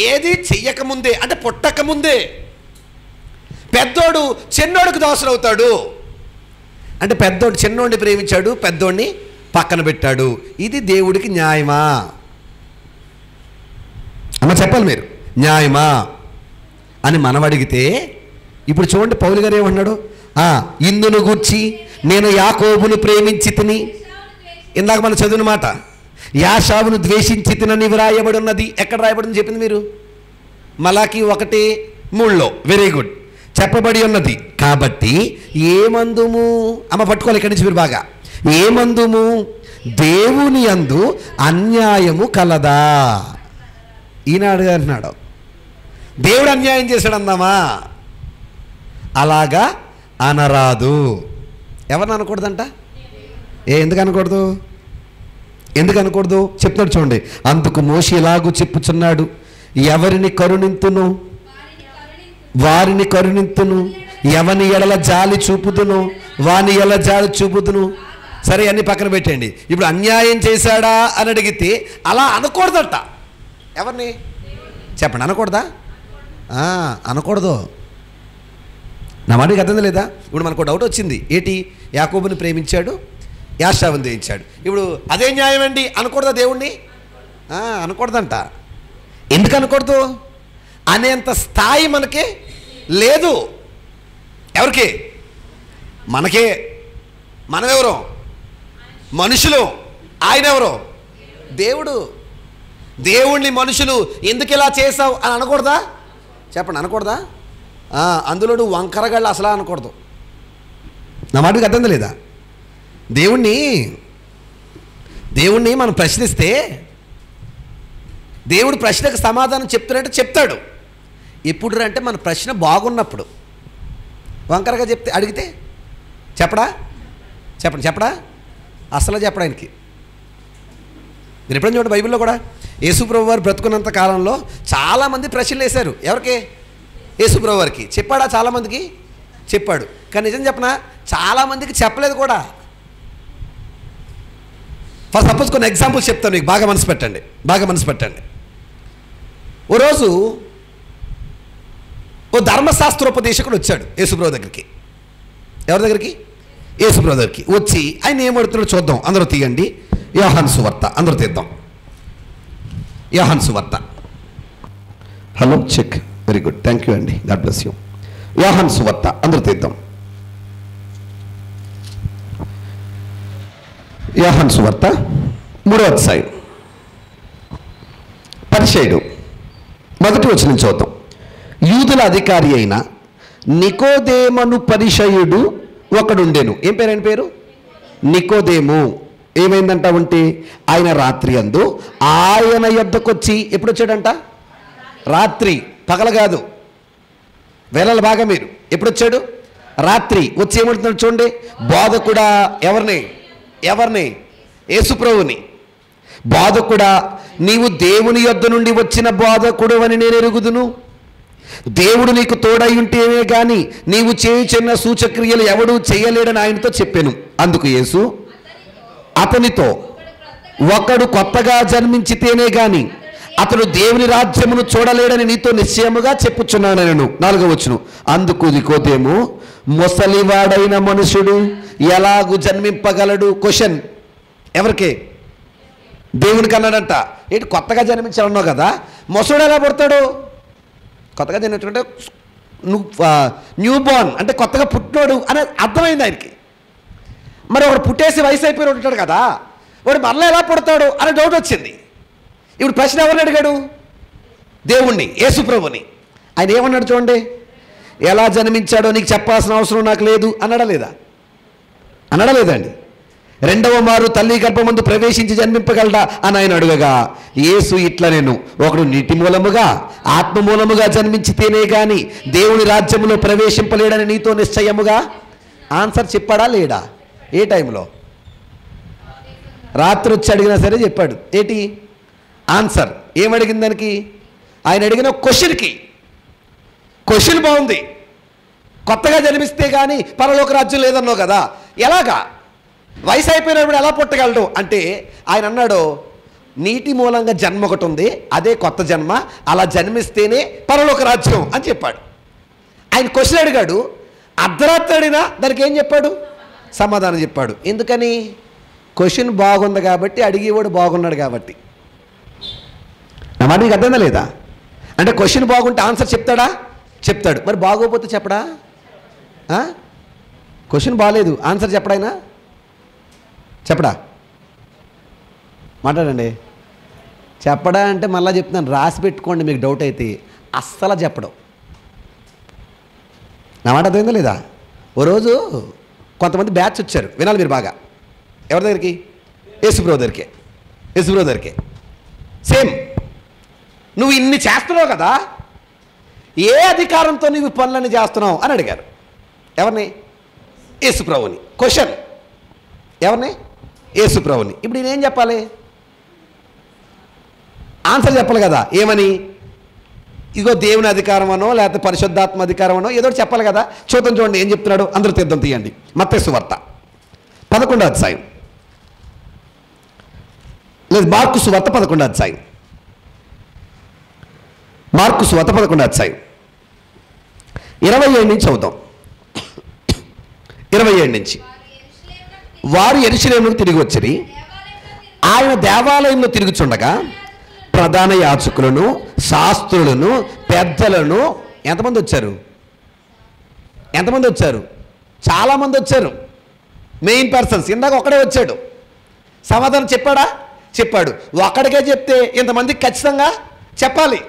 ఏది చెయ్యకముందే, అంటే పుట్టకముందే పెద్దోడు చిన్నోడికి దాసుడవుతాడు. అంటే పెద్దోడు చిన్నోడిని ప్రేమించాడు, పెద్దోడిని పక్కన పెట్టాడు. ఇది దేవుడికి న్యాయమా అమ్మ? చెప్పాలి మీరు, న్యాయమా అని మనం అడిగితే, ఇప్పుడు చూడండి పౌలు గారు ఏమన్నాడు, ఇందును గూర్చి నేను యాకోబును ప్రేమించి తిని, ఇందాక మనం చదివిన మాట, యాషావును ద్వేషించి తినని వ్రాయబడి ఉన్నది. ఎక్కడ రాయబడింది చెప్పింది మీరు? మలాకి 1:3. Very good. చెప్పబడి ఉన్నది. కాబట్టి ఏమందుము అమ్మ, పట్టుకోవాలి ఇక్కడి నుంచి మీరు బాగా. ఏమందుము? దేవుని యందు అన్యాయము కలదా? ఈనాడు అంటున్నాడు, దేవుడు అన్యాయం చేశాడు అందామా? అలాగా అనరాదు. ఎవరిని అనకూడదంట? ఎందుకు అనకూడదు? ఎందుకు అనకూడదు చెప్తాడు చూడండి. అందుకు మోషే ఇలాగూ చెప్పుచున్నాడు, ఎవరిని కరుణింతును వారిని కరుణింతును, ఎవని ఎడల జాలి చూపుదును వాని ఎడల జాలి చూపుదును. సరే, అన్ని పక్కన పెట్టండి. ఇప్పుడు అన్యాయం చేశాడా అని అడిగితే అలా అనకూడదట. ఎవరిని చెప్పండి, అనకూడదా? అనకూడదు. నా మాటకి అర్థం లేదా? ఇప్పుడు మనకు డౌట్ వచ్చింది, ఏంటి? యాకోబుని ప్రేమించాడు, యాషావుని ద్వేషించాడు. ఇప్పుడు అదే న్యాయం అండి అనకూడదా దేవుణ్ణి? అనకూడదంట. ఎందుకు అనకూడదు అనేంత స్థాయి మనకి లేదు. ఎవరికి? మనకే. మనమెవరో మనుషులు, ఆయన ఎవరో దేవుడు. దేవుణ్ణి మనుషులు ఎందుకు ఇలా చేసావు అని అనకూడదా? చెప్పండి, అనకూడదా? అందులో నువ్వు వంకరగాళ్ళు అసలు అనకూడదు. నా మాటకి అర్థం లేదా? దేవుణ్ణి మనం ప్రశ్నిస్తే దేవుడు ప్రశ్నకు సమాధానం చెప్తున్నట్టు చెప్తాడు. ఎప్పుడు అంటే మన ప్రశ్న బాగున్నప్పుడు. వంకరగా అడిగితే చెప్పడా? చెప్పడా? అసలు చెప్పడా ఆయనకి. మీరు ఎప్పుడైనా చూడండి బైబిల్లో కూడా యేసుప్రభు వారు బ్రతుకున్నంత కాలంలో చాలామంది ప్రశ్నలు వేశారు. ఎవరికి? యేసుప్రభు వారికి. చెప్పాడా? చాలామందికి చెప్పాడు. కానీ నిజం చెప్పనా, చాలామందికి చెప్పలేదు కూడా. ఫర్ సపోజ్ కొన్ని ఎగ్జాంపుల్స్ చెప్తాను మీకు, బాగా మనసు పెట్టండి. ఓ రోజు ఓ ధర్మశాస్త్రోపదేశకుడు వచ్చాడు యేసుప్రభు దగ్గరికి. ఎవరి దగ్గరికి? యేసుప్రభు దగ్గరికి వచ్చి ఆయన ఏం అడుగుతున్నాడో చూద్దాం. అందరూ తీయండి యోహాను సువార్త, అందరూ తీద్దాం. యోహాను సువార్త. Hello, check. Very good, thank you అండి, గాడ్ బ్లెస్ యూ. యోహాను సువార్త అందరూ తీద్దాం. యోహాను సువార్త 3వ అధ్యాయం 17 మొదటి వచనం చూద్దాం. యూదుల అధికారి అయిన నికోదేమను పరిసయ్యుడు ఒకడుండెను. ఏం పేరు ఆయన పేరు? నికోదేము. ఏమైందంట ఉంటే, ఆయన రాత్రి అందు ఆయన యొద్దకొచ్చి, ఎప్పుడు వచ్చాడంట? రాత్రి, పగల కాదు, వేళల బాగా మీరు. ఎప్పుడు వచ్చాడు? రాత్రి. వచ్చి ఏమంటున్నాడు చూడండి, బోధకుడా. ఎవరిని? యేసుప్రభుని. బోధకుడా, నీవు దేవుని యొద్ద నుండి వచ్చిన బోధకుడు అని నేను ఎరుగుదును. దేవుడు నీకు తోడై ఉంటేనే గాని నీవు చేయుచున్న సూచక్రియలు ఎవడూ చేయలేడని ఆయనతో చెప్పాను. అందుకు యేసు అతనితో, ఒకడు కొత్తగా జన్మించితేనే గాని అతడు దేవుని రాజ్యమును చూడలేడని నీతో నిశ్చయముగా చెప్పుచున్నాను నేను. 4వ వచనం. అందుకు నికోదేము, ముసలివాడైన మనుషుడు ఎలాగు జన్మింపగలడు? క్వశ్చన్ ఎవరికి? దేవునికి అన్నాడంట. ఏంటి కొత్తగా జన్మించాలన్నావు కదా, ముసడు ఎలా పుడతాడు? కొత్తగా జన్మించాలంటే న్యూ బోర్న్ అంటే కొత్తగా పుట్టినోడు అని అర్థమైంది ఆయనకి. మరి వాడు పుట్టేసి వయసు అయిపోయి ఉంటాడు కదా, వాడు మరలా ఎలా పుడతాడు అనే డౌట్ వచ్చింది. ఇప్పుడు ప్రశ్న ఎవరిని అడిగాడు? దేవుణ్ణి, యేసుప్రభుని. ఆయన ఏమన్నాడు చూడండి, ఎలా జన్మించాడో నీకు చెప్పాల్సిన అవసరం నాకు లేదు అన్నాడా లేదండి? రెండవ మారు తల్లి గర్భమందు ప్రవేశించి జన్మింపగలడా అని ఆయన అడుగగా, యేసు ఇట్లా, నేను ఒకడు నీటి మూలముగా ఆత్మ మూలముగా జన్మించితేనే గాని దేవుని రాజ్యములో ప్రవేశింపలేడని నీతో నిశ్చయముగా ఆన్సర్ చెప్పాడా లేడా? ఏ టైంలో? రాత్రి వచ్చి అడిగినా సరే చెప్పాడు. ఏంటి ఆన్సర్? ఏమడిగింది దానికి? ఆయన అడిగిన క్వశ్చన్ బాగుంది. కొత్తగా జన్మిస్తే కానీ పరలోక రాజ్యం లేదన్నావు కదా, ఎలాగా? వయసు అయిపోయినప్పుడు ఎలా పుట్టగలడు అంటే ఆయన అన్నాడు, నీటి మూలంగా జన్మ ఒకటి ఉంది, అదే కొత్త జన్మ, అలా జన్మిస్తేనే పరలోక రాజ్యం అని చెప్పాడు. ఆయన క్వశ్చన్ అడిగాడు, అర్ధరాత్రి అడిగినా దానికి ఏం చెప్పాడు? సమాధానం చెప్పాడు. ఎందుకని? క్వశ్చన్ బాగుంది కాబట్టి, అడిగేవాడు బాగున్నాడు కాబట్టి. నా మాట నీకు అర్థందా లేదా? అంటే క్వశ్చన్ బాగుంటే ఆన్సర్ చెప్తాడా? చెప్తాడు. మరి బాగోపోతే చెప్పడా? క్వశ్చన్ బాగాలేదు, ఆన్సర్ చెప్పడాయినా చెప్పడా? మాట్లాడండి. చెప్పడా అంటే మళ్ళీ చెప్తున్నాను, రాసి పెట్టుకోండి మీకు డౌట్ అయితే. అస్సలు చెప్పడం. నా మాట అర్థమైందా లేదా? ఓ రోజు కొంతమంది బ్యాచ్ వచ్చారు, వినాలి మీరు బాగా. ఎవరి దగ్గరికి? యేసుప్రభు దగ్గరికి. యేసుప్రభు దగ్గరికి సేమ్, నువ్వు ఇన్ని చేస్తున్నావు కదా, ఏ అధికారంతో నువ్వు పనులన్నీ చేస్తున్నావు అని అడిగారు. ఎవరిని? యేసుప్రభుని. క్వశ్చన్ ఎవరిని? యేసుప్రభుని. ఇప్పుడు నేనేం చెప్పాలి? ఆన్సర్ చెప్పాలి కదా. ఏమని? ఇగో దేవుని అధికారం అనో లేకపోతే పరిశుద్ధాత్మ అధికారం అనో ఏదో చెప్పాలి కదా. చూద్దాం, చూడండి ఏం చెప్తున్నాడు. అందరూ తీద్దాం, తీయండి. మత్తయి సువార్త 11వ అధ్యాయం, లేదు మార్కు సువార్త 11వ అధ్యాయం. మార్కు సువార్త 11వ అధ్యాయం 27 నుంచి చదువుతాం. 27 నుంచి. వారు యెరూషలేముకు తిరిగి వచ్చిరి. ఆయన దేవాలయంలో తిరుగుచుండగా ప్రధాన యాజకులను, శాస్త్రులను, పెద్దలను ఎంతమంది వచ్చారు? ఎంతమంది వచ్చారు? చాలామంది వచ్చారు. Main persons. ఇందాక ఒకడే వచ్చాడు. సమాధానం చెప్పాడా? చెప్పాడు. ఒక్కడికే చెప్తే ఇంతమందికి ఖచ్చితంగా చెప్పాలి.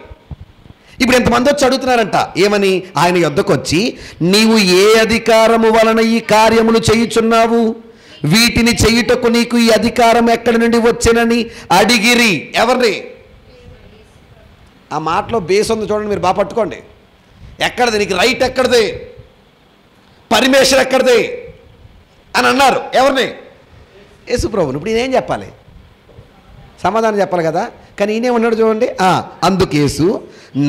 ఇప్పుడు ఎంతమంది వచ్చి అడుగుతున్నారంట. ఏమని? ఆయన యొద్దకు వచ్చి, నీవు ఏ అధికారము వలన ఈ కార్యములు చేయుచున్నావు? వీటిని చేయుటకు నీకు ఈ అధికారం ఎక్కడి నుండి వచ్చేనని అడిగిరి. ఎవరిని? ఆ మాటలో బేస్ ఉంది చూడండి, మీరు బాగా పట్టుకోండి. ఎక్కడిది? నీకు రైట్ ఎక్కడిది? పర్మిషన్ ఎక్కడిది అని అన్నారు. ఎవరిని? యేసుప్రభుని. ఇప్పుడు నేనేం చెప్పాలి? సమాధానం చెప్పాలి కదా. కానీ ఈయనేమన్నాడు చూడండి. అందుకేసు,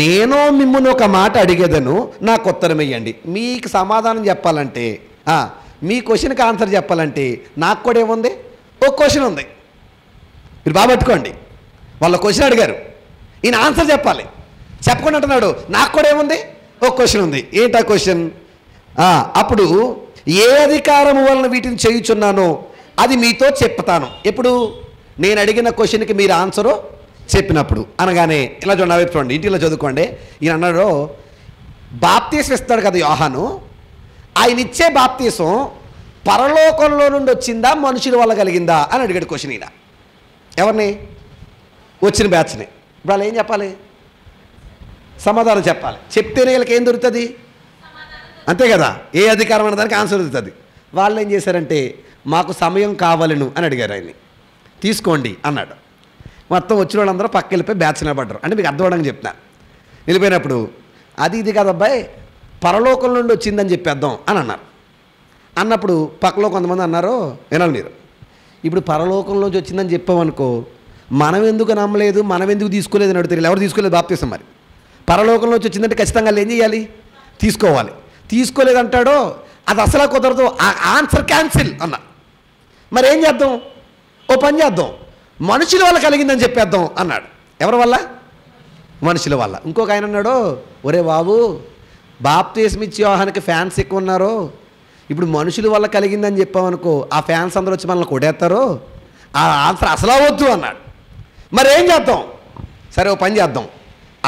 నేను మిమ్మల్ని ఒక మాట అడిగేదను, నాకు ఉత్తరం ఇవ్వండి. మీకు సమాధానం చెప్పాలంటే, మీ క్వశ్చన్కి ఆన్సర్ చెప్పాలంటే నాకు కూడా ఏముంది? ఓ క్వశ్చన్ ఉంది. మీరు బాగా పట్టుకోండి. వాళ్ళ క్వశ్చన్ అడిగారు, ఈయన ఆన్సర్ చెప్పాలి. చెప్పకుండా అంటున్నాడు, నాకు కూడా ఏముంది? ఓ క్వశ్చన్ ఉంది. ఏంటా క్వశ్చన్? అప్పుడు ఏ అధికారము వలన వీటిని చేయుచున్నానో అది మీతో చెప్తాను. ఎప్పుడు? నేను అడిగిన క్వశ్చన్కి మీరు ఆన్సరు చెప్పినప్పుడు. అనగానే ఇలా చూడండి, చూడండి, ఇంటిలో చదువుకోండి. ఈయన అన్నాడు, బాప్తీసం ఇస్తాడు కదా యోహాను, ఆయన ఇచ్చే బాప్తీసం పరలోకంలో నుండి వచ్చిందా, మనుషుల వల్ల కలిగిందా అని అడిగాడు క్వశ్చన్. ఈయన ఎవరిని? వచ్చిన బ్యాచ్ని. ఇప్పుడు వాళ్ళు ఏం చెప్పాలి? సమాధానం చెప్పాలి. చెప్తేనే వీళ్ళకి ఏం దొరుకుతుంది? అంతే కదా. ఏ అధికారం అనే దానికి ఆన్సర్ దొరుకుతుంది. వాళ్ళు ఏం చేశారంటే, మాకు సమయం కావాలను అని అడిగారు. ఆయన్ని తీసుకోండి అన్నాడు. మొత్తం వచ్చిన వాళ్ళందరూ పక్క వెళ్ళిపోయి బ్యాచ్ నిలబడ్డారు. అంటే మీకు అర్థమవడానికి చెప్తున్నా. వెళ్ళిపోయినప్పుడు అది ఇది కదబ్బాయి, పరలోకం నుండి వచ్చిందని చెప్పేద్దాం అని అన్నారు. అన్నప్పుడు పక్కలో కొంతమంది అన్నారు, వినాలి మీరు. ఇప్పుడు పరలోకంలోంచి వచ్చిందని చెప్పామనుకో, మనం ఎందుకు నమ్మలేదు, మనం ఎందుకు తీసుకోలేదు అని అడుగుతారు. ఎవరు తీసుకోలేదు బాప్తీసం? మరి పరలోకంలోంచి వచ్చిందంటే ఖచ్చితంగా ఏం చేయాలి? తీసుకోవాలి. తీసుకోలేదంటాడో అది అసలు కుదరదు, ఆ ఆన్సర్ క్యాన్సిల్ అన్న. మరి ఏం చేద్దాం? ఓ పని చేద్దాం, మనుషుల వల్ల కలిగిందని చెప్పేద్దాం అన్నాడు. ఎవరి వల్ల? మనుషుల వల్ల. ఇంకొక ఆయన అన్నాడు, ఒరే బాబు, బాప్తీసం ఇచ్చి యోహానికి ఫ్యాన్స్ ఎక్కువ ఉన్నారు, ఇప్పుడు మనుషుల వల్ల కలిగిందని చెప్పామనుకో, ఆ ఫ్యాన్స్ అందరూ వచ్చి మనల్ని కొడేస్తారు, ఆ ఆన్సర్ అసలు వద్దు అన్నాడు. మరి ఏం చేద్దాం? సరే ఓ పని చేద్దాం,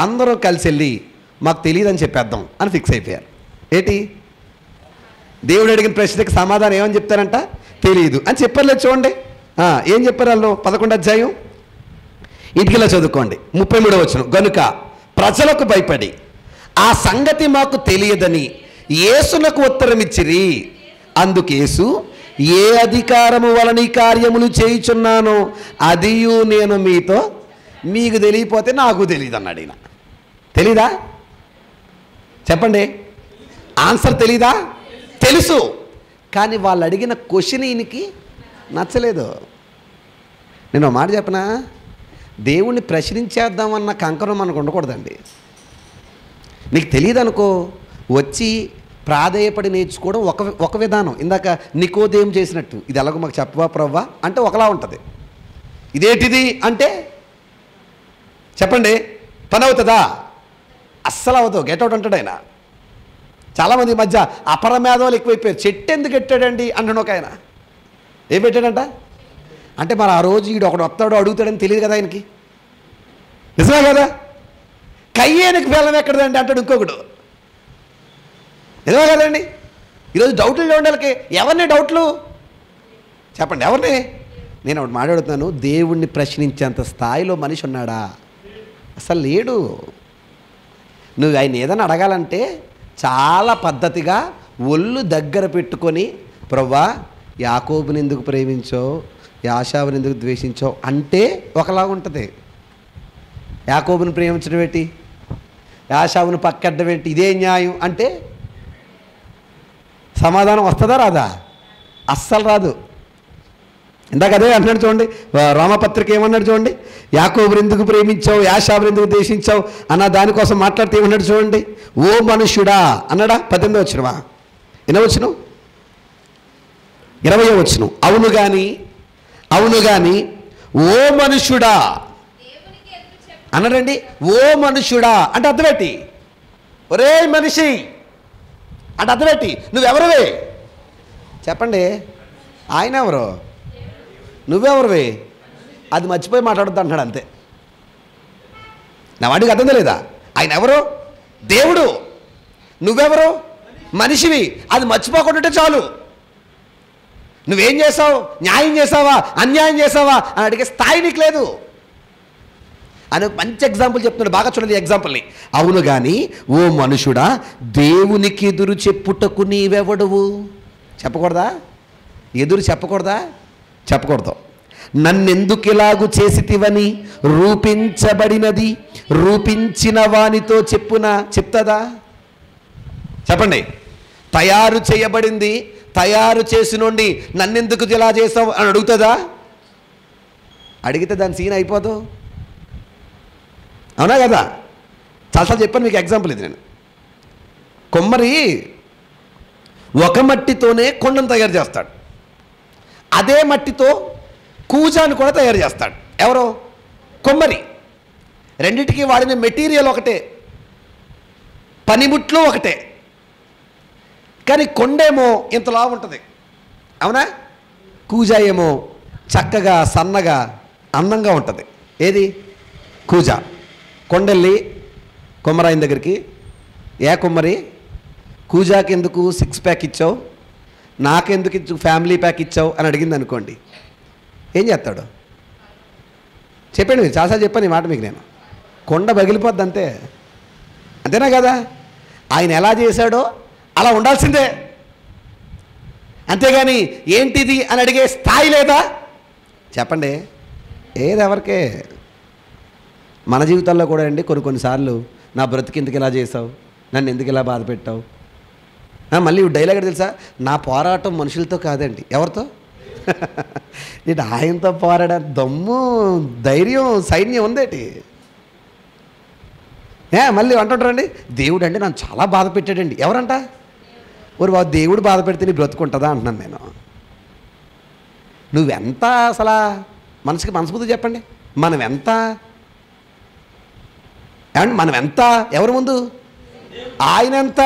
అందరూ కలిసి వెళ్ళి మాకు తెలియదని చెప్పేద్దాం అని ఫిక్స్ అయిపోయారు. ఏంటి? దేవుడు అడిగిన ప్రశ్నకి సమాధానం ఏమని చెప్తారంట? తెలియదు అని చెప్పర్లేదు. చూడండి ఏం చెప్పారు వాళ్ళు. 11వ అధ్యాయం ఇటుకలా చదువుకోండి. 33వ వచనం. గనుక ప్రజలకు భయపడి ఆ సంగతి మాకు తెలియదని యేసునకు ఉత్తరం ఇచ్చిరి. అందుకేసు, ఏ అధికారము వలన ఈ కార్యములు చేయుచున్నానో అదియు నేను మీతో, మీకు తెలియపోతే నాకు తెలియదు అన్నాడు. ఈయన తెలీదా? చెప్పండి. ఆన్సర్ తెలీదా? తెలుసు. కానీ వాళ్ళు అడిగిన క్వశ్చన్ ఈయనకి నచ్చలేదు. నేను మాట చెప్పనా, దేవుణ్ణి ప్రశ్నించేద్దామన్న కంకణం మనకు ఉండకూడదండి. నీకు తెలియదు అనుకో, వచ్చి ప్రాధేయపడి నేర్చుకోవడం ఒక విధానం. ఇందాక నికోదేం చేసినట్టు, ఇది ఎలాగో మాకు చెప్పవా ప్రవ్వా అంటే ఒకలా ఉంటుంది. ఇదేంటిది అంటే చెప్పండి, పని అవుతుందా? అస్సలు అవుతావు, గెట్అవుట్ అంటాడు ఆయన. చాలామంది ఈ మధ్య అపరమేధాలు ఎక్కువైపోయారు. చెట్టు ఎందుకు పెట్టాడండి అంటాడు ఒక ఆయన. ఏం పెట్టాడంట అంటే మరి ఆ రోజు ఈడు ఒకడు వస్తాడో అడుగుతాడని తెలియదు కదా ఆయనకి. నిజమే కదా? కయ్యేనికి బెల్లం ఎక్కడదండి అంటాడు ఇంకొకడు. నిజమే కదండి? ఈరోజు డౌట్లు ఉండడానికి ఎవరిని డౌట్లు చెప్పండి, ఎవరిని? నేను ఒకటి మాట్లాడుతున్నాను, దేవుణ్ణి ప్రశ్నించేంత స్థాయిలో మనిషి ఉన్నాడా? అసలు లేడు. నువ్వు ఆయన ఏదైనా అడగాలంటే చాలా పద్ధతిగా ఒళ్ళు దగ్గర పెట్టుకొని, ప్రవ్వా యాకోబుని ఎందుకు ప్రేమించావు, యాషావుని ఎందుకు ద్వేషించావు అంటే ఒకలాగా ఉంటుంది. యాకోబుని ప్రేమించడం ఏంటి, యాషావుని పక్కడ్డం ఏంటి, ఇదే న్యాయం అంటే సమాధానం వస్తుందా రాదా? అస్సలు రాదు. ఇందాక అదే అంటున్నాడు చూడండి, రామపత్రిక ఏమన్నాడు చూడండి, యాకోబుని ఎందుకు ప్రేమించావు, యాషావుని ఎందుకు ద్వేషించావు అన్న దానికోసం మాట్లాడితే ఏమన్నాడు చూడండి, ఓ మనుష్యుడా అన్నాడా? 18వ వచనమా, ఎన్నో వచనం? 20వ వచనం. అవును కానీ ఓ మనుష్యుడా అన్నాడండి. ఓ మనుష్యుడా అంటే అర్థమేంటి? ఒరే మనిషి అంటే అర్థమేంటి? నువ్వెవరివే చెప్పండి. ఆయన ఎవరు, నువ్వెవరివే? అది మర్చిపోయి మాట్లాడద్దు అంటున్నాడు అంతే. నా వాడికి అర్థం లేదా? ఆయన ఎవరు? దేవుడు. నువ్వెవరు? మనిషివి. అది మర్చిపోకుండా చాలు. నువ్వేం చేసావు, న్యాయం చేసావా అన్యాయం చేసావా అని అడిగే స్థాయి నీకు లేదు అని మంచి ఎగ్జాంపుల్ చెప్తున్నాడు. బాగా చూడండి ఎగ్జాంపుల్ని. అవును కానీ ఓ మనుషుడా, దేవునికి ఎదురు చెప్పుటకు నీవెవడువు? చెప్పకూడదా? ఎదురు చెప్పకూడదా? చెప్పకూడదు. నన్నెందుకు ఇలాగు చేసితివని రూపించబడినది రూపించిన వానితో చెప్తుందా? చెప్పండి. తయారు చేయబడింది తయారు చేసినోండి నన్నెందుకు ఇలా చేస్తావు అని అడుగుతుందా? అడిగితే దాని సీన్ అయిపోదు. అవునా కదా? చాలాసార్లు చెప్పాను మీకు ఎగ్జాంపుల్ ఇది. నేను కొమ్మరి ఒక మట్టితోనే కొండను తయారు చేస్తాడు, అదే మట్టితో కూజాను కూడా తయారు చేస్తాడు. ఎవరో? కొమ్మరి. రెండింటికి వాడిన మెటీరియల్ ఒకటే, పనిముట్లు ఒకటే, కానీ కొండేమో ఇంతలా ఉంటుంది. అవునా? కూజా ఏమో చక్కగా సన్నగా అందంగా ఉంటుంది. ఏది? కూజా. కొండెళ్ళి కొమ్మరాయిన దగ్గరికి, ఏ కొమ్మరి కూజాకి ఎందుకు 6 ప్యాక్ ఇచ్చావు, నాకెందుకు ఫ్యామిలీ ప్యాక్ ఇచ్చావు అని అడిగింది అనుకోండి, ఏం చేస్తాడు? చెప్పండి. మీరు చాలాసార్లు చెప్పాను ఈ మాట మీకు. నేను కొండ పగిలిపోద్ది అంతే. అంతేనా కదా? ఆయన ఎలా చేశాడో అలా ఉండాల్సిందే, అంతేగాని ఏంటిది అని అడిగే స్థాయి లేదా? చెప్పండి. ఏది ఎవరికే. మన జీవితాల్లో కూడా అండి కొన్నిసార్లు నా బ్రతికి ఎందుకు ఇలా చేసావు, నన్ను ఎందుకు ఇలా బాధ పెట్టావు. మళ్ళీ డైలాగ్ తెలుసా? నా పోరాటం మనుషులతో కాదండి. ఎవరితో? ఇటు ఆయనతో పోరాడే దమ్ము ధైర్యం సైన్యం ఉందేటి. మళ్ళీ అంటుంటారండి, దేవుడు అండి నన్ను చాలా బాధ పెట్టాడండి. ఎవరంట? ఓరు బాబు, దేవుడు బాధ పెడితే నీ బ్రతుకుంటుందా అంటున్నాను నేను. నువ్వెంత అసలు మనసుకి మనస్ఫూర్తి చెప్పండి. మనం ఎంత ఏమండి? మనం ఎంత ఎవరి ముందు? ఆయన ఎంత?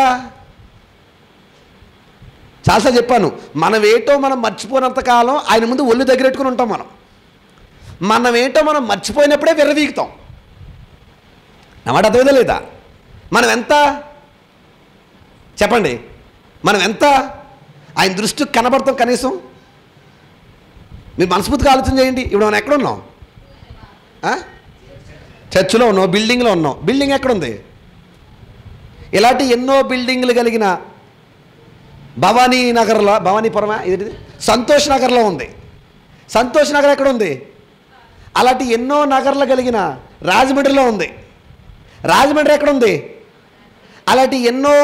చాలాసార్లు చెప్పాను, మనం ఏంటో మనం మర్చిపోయినంత కాలం ఆయన ముందు ఒళ్ళు దగ్గరెట్టుకుని ఉంటాం. మనం ఏంటో మనం మర్చిపోయినప్పుడే విర్రవీగుతాం. అన్నమాట అర్థమైందా లేదా? మనం ఎంత చెప్పండి, మనం ఎంత ఆయన దృష్టికి కనబడతాం కనీసం? మీరు మనస్ఫూర్తిగా ఆలోచన చేయండి. ఇప్పుడు మనం ఎక్కడ ఉన్నాం? చర్చిలో ఉన్నాం, బిల్డింగ్లో ఉన్నాం. బిల్డింగ్ ఎక్కడుంది? ఇలాంటి ఎన్నో బిల్డింగ్లు కలిగిన భవానీ నగర్లో, భవానీపురమా ఇది, సంతోష్ నగర్లో ఉంది. సంతోష్ నగర్ ఎక్కడ ఉంది? అలాంటి ఎన్నో నగర్లు కలిగిన రాజమండ్రిలో ఉంది. రాజమండ్రి ఎక్కడ ఉంది? అలాంటి ఎన్నో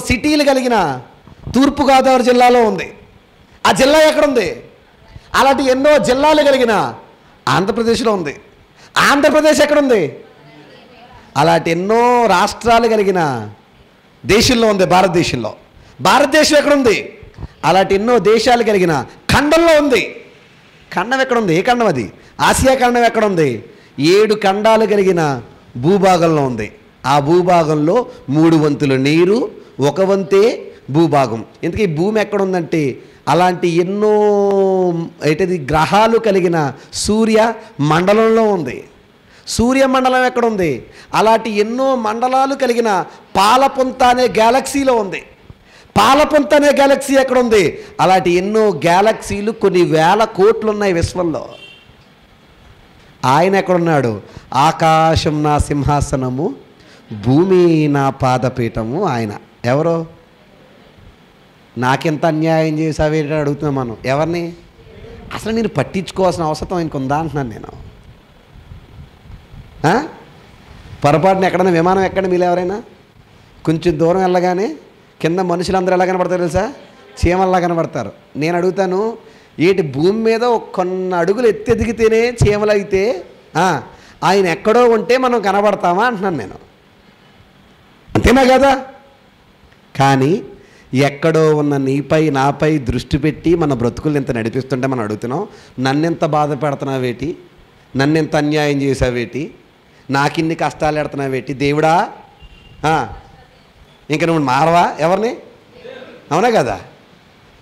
సిటీలు కలిగిన తూర్పుగోదావరి జిల్లాలో ఉంది. ఆ జిల్లా ఎక్కడుంది? అలాంటి ఎన్నో జిల్లాలు కలిగిన ఆంధ్రప్రదేశ్లో ఉంది. ఆంధ్రప్రదేశ్ ఎక్కడుంది? అలాంటి ఎన్నో రాష్ట్రాలు కలిగిన దేశంలో ఉంది, భారతదేశంలో. భారతదేశం ఎక్కడుంది? అలాంటి ఎన్నో దేశాలు కలిగిన ఖండంలో ఉంది. ఖండం ఎక్కడుంది? ఏ ఖండం అది? ఆసియా ఖండం ఎక్కడుంది? 7 ఖండాలు కలిగిన భూభాగంలో ఉంది. ఆ భూభాగంలో 3 వంతుల నీరు, 1 వంతే భూభాగం. ఇంతకీ భూమి ఎక్కడుందంటే అలాంటి ఎన్నో ఏంటది గ్రహాలు కలిగిన సూర్య మండలంలో ఉంది. సూర్యమండలం ఎక్కడుంది? అలాంటి ఎన్నో మండలాలు కలిగిన పాలపుంత అనే గ్యాలక్సీలో ఉంది. పాలపుంత అనే గ్యాలక్సీ ఎక్కడుంది? అలాంటి ఎన్నో గ్యాలక్సీలు కొన్ని వేల కోట్లు ఉన్నాయి విశ్వంలో. ఆయన ఎక్కడున్నాడు? ఆకాశం నా సింహాసనము, భూమి నా పాదపీఠము. ఆయన ఎవరో? నాకెంత అన్యాయం చేసావేంటి అడుగుతున్నాం మనం. ఎవరిని? అసలు నేను పట్టించుకోవాల్సిన అవసరం ఆయనకు ఉందా అంటున్నాను నేను. పొరపాటున ఎక్కడైనా విమానం ఎక్కడ మీలో ఎవరైనా కొంచెం దూరం వెళ్ళగానే కింద మనుషులందరూ ఎలా కనబడతారు తెలుసా? చీమల్లా కనబడతారు. నేను అడుగుతాను, ఏటి భూమి మీద కొన్ని అడుగులు ఎత్తెదిగితేనే చీమలు అయితే ఆయన ఎక్కడో ఉంటే మనం కనబడతామా అంటున్నాను నేను. అంతేనా కదా? కానీ ఎక్కడో ఉన్న నీపై నాపై దృష్టి పెట్టి మన బ్రతుకులు ఎంత నడిపిస్తుంటే మనం అడుగుతున్నాం, నన్నెంత బాధ పెడుతున్నావేటి, నన్నెంత అన్యాయం చేసావేటి, నాకిన్ని కష్టాలు పెడుతున్నావేటి దేవుడా, ఇంకా నువ్వు మారవా ఎవరిని? అవునా కదా?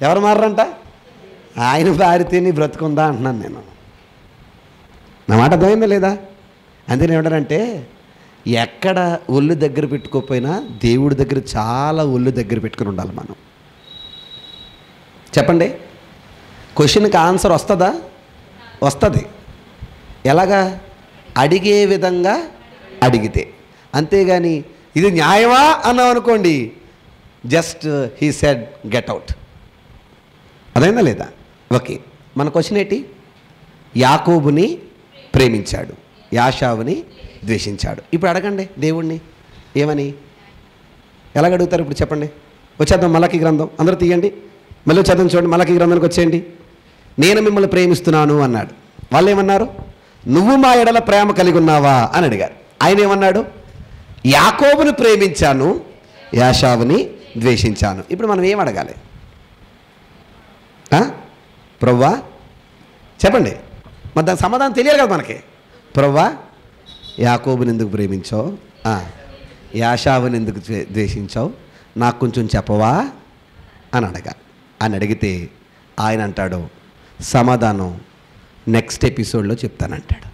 ఎవరు మారరంట? ఆయన మారితే నీ బ్రతుకుందా అంటున్నాను నేను. నా మాట అర్థమైందా లేదా? అందుకని ఏమంటారంటే ఎక్కడ ఒళ్ళు దగ్గర పెట్టుకోకపోయినా దేవుడి దగ్గర చాలా ఒళ్ళు దగ్గర పెట్టుకుని ఉండాలి మనం. చెప్పండి, క్వశ్చన్కి ఆన్సర్ వస్తుందా? వస్తుంది. ఎలాగా? అడిగే విధంగా అడిగితే. అంతేగాని ఇది న్యాయమా అన్నాం అనుకోండి, just he said get out. అదైందా లేదా? ఓకే, మన క్వశ్చన్ ఏంటి? యాకోబుని ప్రేమించాడు, యాషావుని ద్వేషించాడు. ఇప్పుడు అడగండి దేవుణ్ణి ఏమని. ఎలాగ అడుగుతారు ఇప్పుడు చెప్పండి? వచ్చేద్దాం మలకి గ్రంథం, అందరూ తీయండి, మళ్ళీ వచ్చేద్దాం. చూడండి, మలకి గ్రంథానికి వచ్చేయండి. నేను మిమ్మల్ని ప్రేమిస్తున్నాను అన్నాడు. వాళ్ళు ఏమన్నారు? నువ్వు మా ఎడల ప్రేమ కలిగి ఉన్నావా అని అడిగారు. ఆయన ఏమన్నాడు? యాకోబుని ప్రేమించాను, యాషావుని ద్వేషించాను. ఇప్పుడు మనం ఏం అడగాలి? ప్రభువా చెప్పండి. మరి దాని సమాధానం తెలియాలి కదా మనకి. ప్రభువా యాకోబుని ఎందుకు ప్రేమించావు, యాషావుని ఎందుకు ద్వేషించావు, నాకు కొంచెం చెప్పవా అని అడగాలి. అని అడిగితే ఆయన అంటాడు, సమాధానం నెక్స్ట్ ఎపిసోడ్లో చెప్తానంటాడు.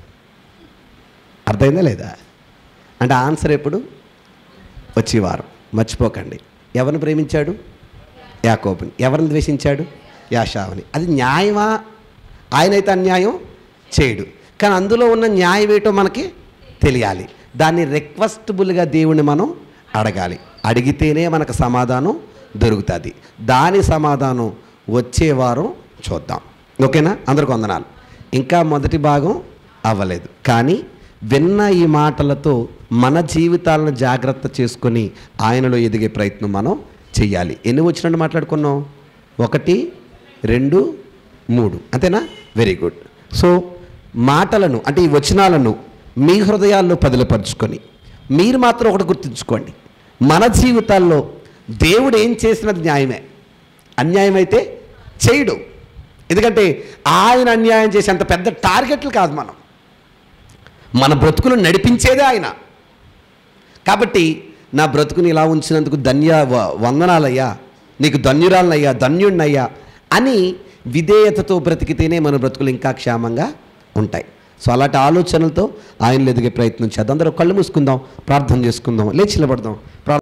అర్థమైందా లేదా? అంటే ఆన్సర్ ఎప్పుడు? వచ్చే వారం. మర్చిపోకండి. ఎవరిని ప్రేమించాడు? యాకోబుని. ఎవరిని ద్వేషించాడు? యాషావుని. అది న్యాయమా? ఆయనైతే అన్యాయం చేయడు, కానీ అందులో ఉన్న న్యాయం ఏంటో మనకి తెలియాలి. దాన్ని రిక్వెస్టబుల్గా దేవుణ్ణి మనం అడగాలి. అడిగితేనే మనకు సమాధానం దొరుకుతుంది. దాని సమాధానం వచ్చే వారం చూద్దాం. ఓకేనా? అందరికి వందనాలు. ఇంకా మొదటి భాగం అవ్వలేదు, కానీ విన్న ఈ మాటలతో మన జీవితాలను జాగ్రత్త చేసుకొని ఆయనలో ఎదిగే ప్రయత్నం మనం చెయ్యాలి. ఎన్ని వచ్చినట్టు మాట్లాడుకున్నాం? 1, 2, 3 అంతేనా? Very good. సో మాటలను అంటే ఈ వచనాలను మీ హృదయాల్లో పదిలపరుచుకొని మీరు మాత్రం ఒకటి గుర్తుంచుకోండి, మన జీవితాల్లో దేవుడు ఏం చేసినది న్యాయమే, అన్యాయం అయితే చేయడు. ఎందుకంటే ఆయన అన్యాయం చేసేంత పెద్ద టార్గెట్లు కాదు మనం, మన బ్రతుకులు నడిపించేదే ఆయన. కాబట్టి నా బ్రతుకుని ఇలా ఉంచినందుకు వందనాలయ్యా, నీకు ధన్యురాలనయ్యా, ధన్యుణ్ణయ్యా అని విధేయతతో బ్రతికితేనే మన బ్రతుకులు ఇంకా క్షేమంగా ఉంటాయి. సో అలాంటి ఆలోచనలతో ఆయనలో ఎదిగే ప్రయత్నం చేద్దాం. అందరూ కళ్ళు మూసుకుందాం, ప్రార్థన చేసుకుందాం, లేచి నిలబడదాం.